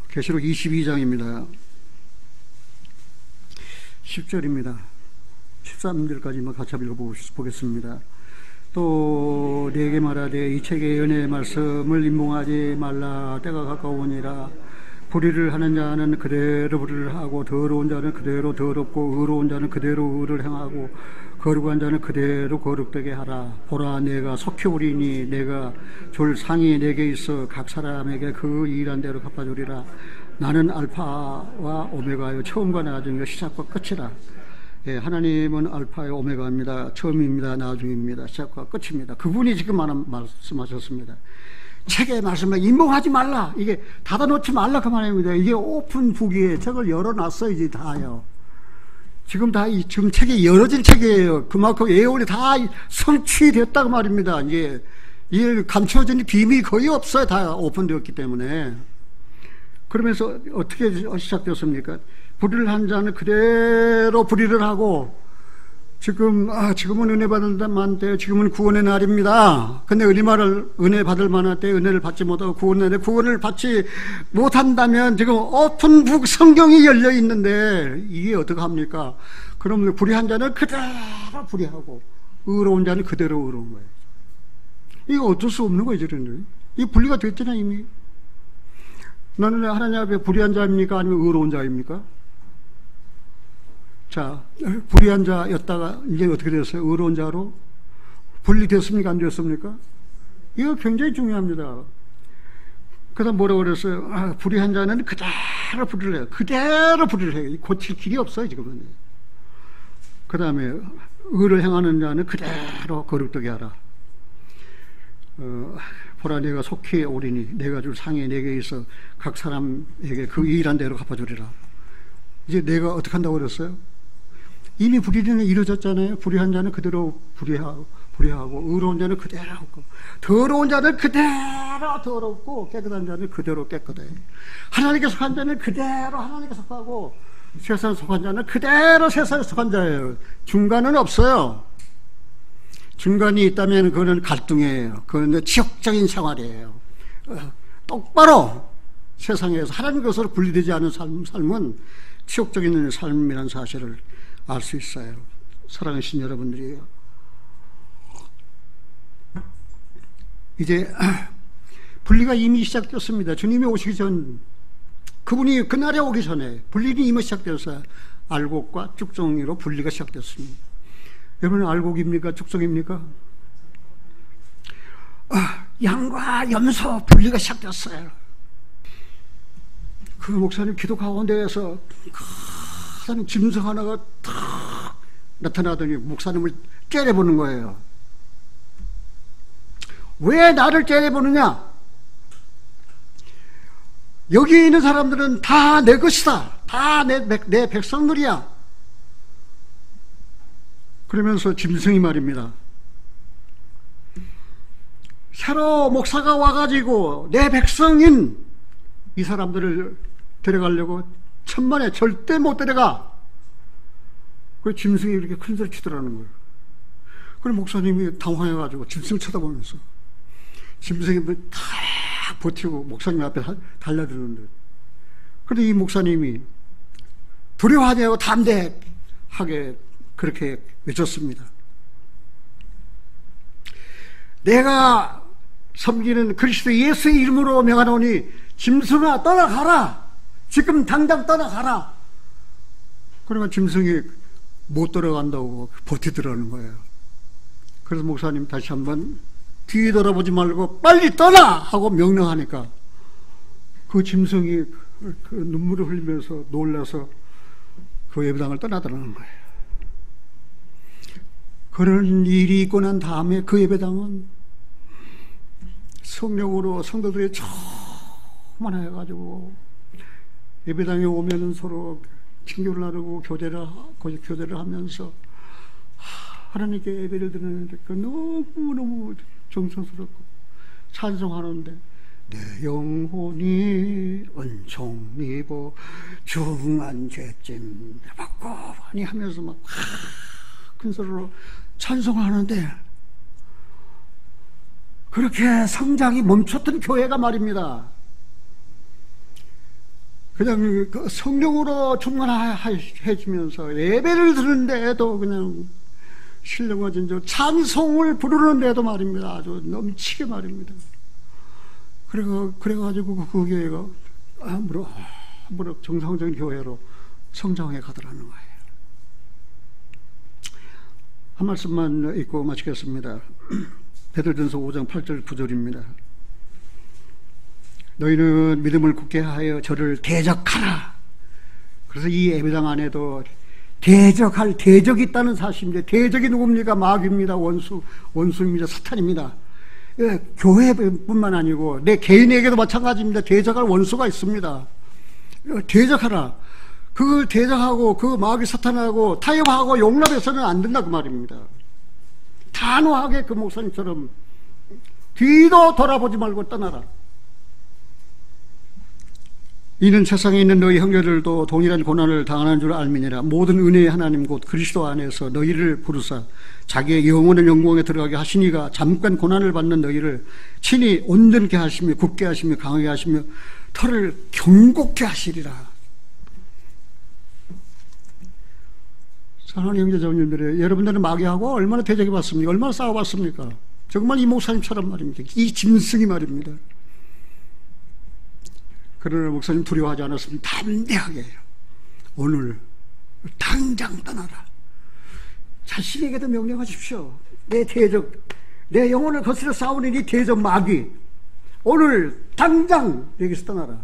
계시록 22장입니다. 10절입니다. 13절까지만 같이 읽어보겠습니다. 또 네게 말하되 이 책의 연의 말씀을 임봉하지 말라. 때가 가까우니라. 불의를 하는 자는 그대로 불의를 하고, 더러운 자는 그대로 더럽고, 의로운 자는 그대로 의를 행하고, 거룩한 자는 그대로 거룩되게 하라. 보라, 내가 속히 오리니 내가 줄 상이 내게 있어 각 사람에게 그 일한 대로 갚아주리라. 나는 알파와 오메가요, 처음과 나중이요, 시작과 끝이라. 예, 하나님은 알파요 오메가입니다. 처음입니다. 나중입니다. 시작과 끝입니다. 그분이 지금 말씀하셨습니다. 책에 말씀에 임봉하지 말라. 이게 닫아놓지 말라 그 말입니다. 이게 오픈북이에요. 책을 열어놨어요. 이제 다요. 지금 지금 책이 열어진 책이에요. 그만큼 예언이 다 성취됐다고 말입니다. 이제 감춰진 비밀이 거의 없어요. 다 오픈되었기 때문에. 그러면서 어떻게 시작되었습니까? 불의를 한 자는 그대로 불의를 하고, 지금은 은혜 받을 만한 때, 지금은 구원의 날입니다. 근데 은혜 받을 만한 때 은혜를 받지 못하고 구원을 받지 못한다면 지금 오픈북 성경이 열려 있는데 이게 어떻게 합니까? 그럼 불의한 자는 그대로 불의하고, 의로운 자는 그대로 의로운 거예요. 이거 어쩔 수 없는 거예요, 저는. 이 분리가 됐잖아요, 이미. 너는 하나님 앞에 불의한 자입니까? 아니면 의로운 자입니까? 자, 불의한 자였다가 이제 어떻게 됐어요? 의로운 자로 분리됐습니까? 안 됐습니까? 이거 굉장히 중요합니다. 그 다음 뭐라고 그랬어요? 불의한 자는 그대로 불의를 해요. 그대로 불의를 해요. 고칠 길이 없어요, 지금은. 그 다음에 의를 행하는 자는 그대로 거룩되게 하라. 보라, 내가 속히 오리니 내가 줄 상이 내게 있어 각 사람에게 그 일한 대로 갚아주리라. 이제 내가 어떻게 한다고 그랬어요? 이미 불의는 이루어졌잖아요. 불의한 자는 그대로 불의하고, 의로운 자는 그대로 하고, 더러운 자는 그대로 더럽고, 깨끗한 자는 그대로 깨끗해. 하나님께 속한 자는 그대로 하나님께 속하고, 세상에 속한 자는 그대로 세상에 속한 자예요. 중간은 없어요. 중간이 있다면 그거는 갈등이에요. 그거는 지역적인 생활이에요. 똑바로 세상에서 하나님 것으로 분리되지 않은 삶은 치욕적인 삶이라는 사실을 알 수 있어요. 사랑하신 여러분들이요. 이제 분리가 이미 시작됐습니다. 주님이 오시기 전, 그분이 그날에 오기 전에 분리는 이미 시작되었어요. 알곡과 쭉정이로 분리가 시작됐습니다. 여러분, 알곡입니까? 쭉정입니까? 양과 염소 분리가 시작됐어요. 그 목사님 기도 가운데에서 큰 짐승 하나가 탁 나타나더니 목사님을 째려보는 거예요. 왜 나를 째려보느냐? 여기 있는 사람들은 다 내 것이다. 다 내 백성들이야. 그러면서 짐승이 말입니다. 새로 목사가 와가지고 내 백성인 이 사람들을 데려가려고 천만에 절대 못 데려가. 그 짐승이 이렇게 큰 소리 치더라는 거예요. 그래서 목사님이 당황해가지고 짐승 쳐다보면서 짐승이 다 버티고 목사님 앞에 달려드는데, 그런데 이 목사님이 두려워하지 않고 담대하게 그렇게 외쳤습니다. 내가 섬기는 그리스도 예수의 이름으로 명하노니 짐승아 떠나가라. 지금 당장 떠나가라. 그러니까 짐승이 못 돌아간다고 버티더라는 거예요. 그래서 목사님 다시 한번 뒤돌아보지 말고 빨리 떠나! 하고 명령하니까 그 짐승이 그 눈물을 흘리면서 놀라서 그 예배당을 떠나더라는 거예요. 그런 일이 있고 난 다음에 그 예배당은 성령으로 성도들이 조그만 해가지고 예배당에 오면은 서로 친교를 나누고 교대를 하면서 하나님께 예배를 드리는데 너무너무 정성스럽고 찬송하는데 내 영혼이 은총 입어 중한 죄짐 받고 많이 하면서 막 큰 소리로 찬송하는데 그렇게 성장이 멈췄던 교회가 말입니다. 그냥 그 성령으로 충만해지면서 예배를 드는데도 그냥 신령과 진정 찬송을 부르는데도 말입니다. 아주 넘치게 말입니다. 그래가지고 그 교회가 무럭 정상적인 교회로 성장해 가더라는 거예요. 한 말씀만 읽고 마치겠습니다. 베드로전서 5장 8절 9절입니다. 너희는 믿음을 굳게 하여 저를 대적하라. 그래서 이 예배당 안에도 대적할 대적이 있다는 사실인데, 대적이 누굽니까? 마귀입니다. 원수입니다. 사탄입니다. 예, 교회뿐만 아니고 내 개인에게도 마찬가지입니다. 대적할 원수가 있습니다. 대적하라. 그걸 대적하고 그 마귀 사탄하고 타협하고 용납해서는 안 된다 그 말입니다. 단호하게 그 목사님처럼 뒤도 돌아보지 말고 떠나라. 이는 세상에 있는 너희 형제들도 동일한 고난을 당하는 줄 알미니라. 모든 은혜의 하나님 곧 그리스도 안에서 너희를 부르사 자기의 영원한 영광에 들어가게 하시니가 잠깐 고난을 받는 너희를 친히 온전케 하시며 굳게 하시며 강하게 하시며 털을 경곡케 하시리라. 사랑하는 형제자매님들의 여러분들은 마귀하고 얼마나 대적해 봤습니까? 얼마나 싸워봤습니까? 정말 이 목사님처럼 말입니다. 이 짐승이 말입니다. 그러나 목사님 두려워하지 않았으면 담대하게 오늘 당장 떠나라. 자신에게도 명령하십시오. 내 대적, 내 영혼을 거스려 싸우는 이 대적 마귀, 오늘 당장 여기서 떠나라.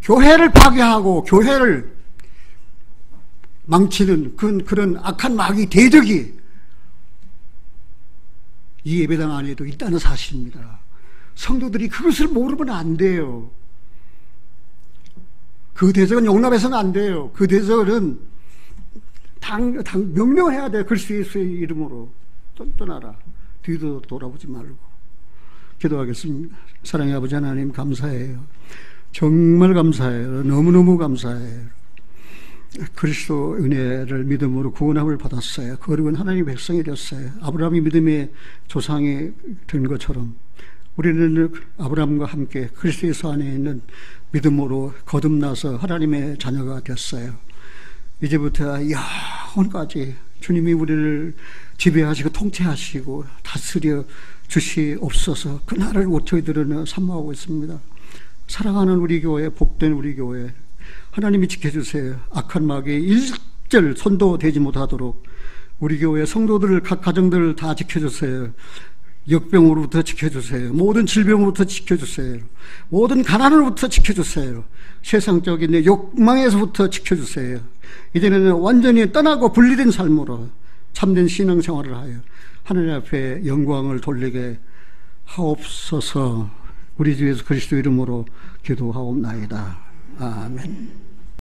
교회를 파괴하고 교회를 망치는 그런 악한 마귀 대적이 이 예배당 안에도 있다는 사실입니다. 성도들이 그것을 모르면 안 돼요. 그 대적은 용납해서는 안 돼요. 그 대적은 명령해야 돼요. 그리스도 예수의 이름으로 떠나라. 뒤도 돌아보지 말고. 기도하겠습니다. 사랑의 아버지 하나님 감사해요. 정말 감사해요. 너무너무 감사해요. 그리스도 은혜를 믿음으로 구원함을 받았어요. 거룩은 하나님의 백성이 됐어요. 아브라함이 믿음의 조상이 된 것처럼 우리는 아브라함과 함께 그리스도 예수 안에 있는 믿음으로 거듭나서 하나님의 자녀가 됐어요. 이제부터 영원까지 주님이 우리를 지배하시고 통치하시고 다스려 주시옵소서. 그날을 오토이들으며 사모하고 있습니다. 사랑하는 우리 교회, 복된 우리 교회 하나님이 지켜주세요. 악한 마귀에 일절 손도 대지 못하도록 우리 교회 성도들 각 가정들을 다 지켜주세요. 역병으로부터 지켜주세요. 모든 질병으로부터 지켜주세요. 모든 가난으로부터 지켜주세요. 세상적인 욕망에서부터 지켜주세요. 이제는 완전히 떠나고 분리된 삶으로 참된 신앙생활을 하여 하나님 앞에 영광을 돌리게 하옵소서. 우리 주 예수 그리스도 이름으로 기도하옵나이다. 아멘.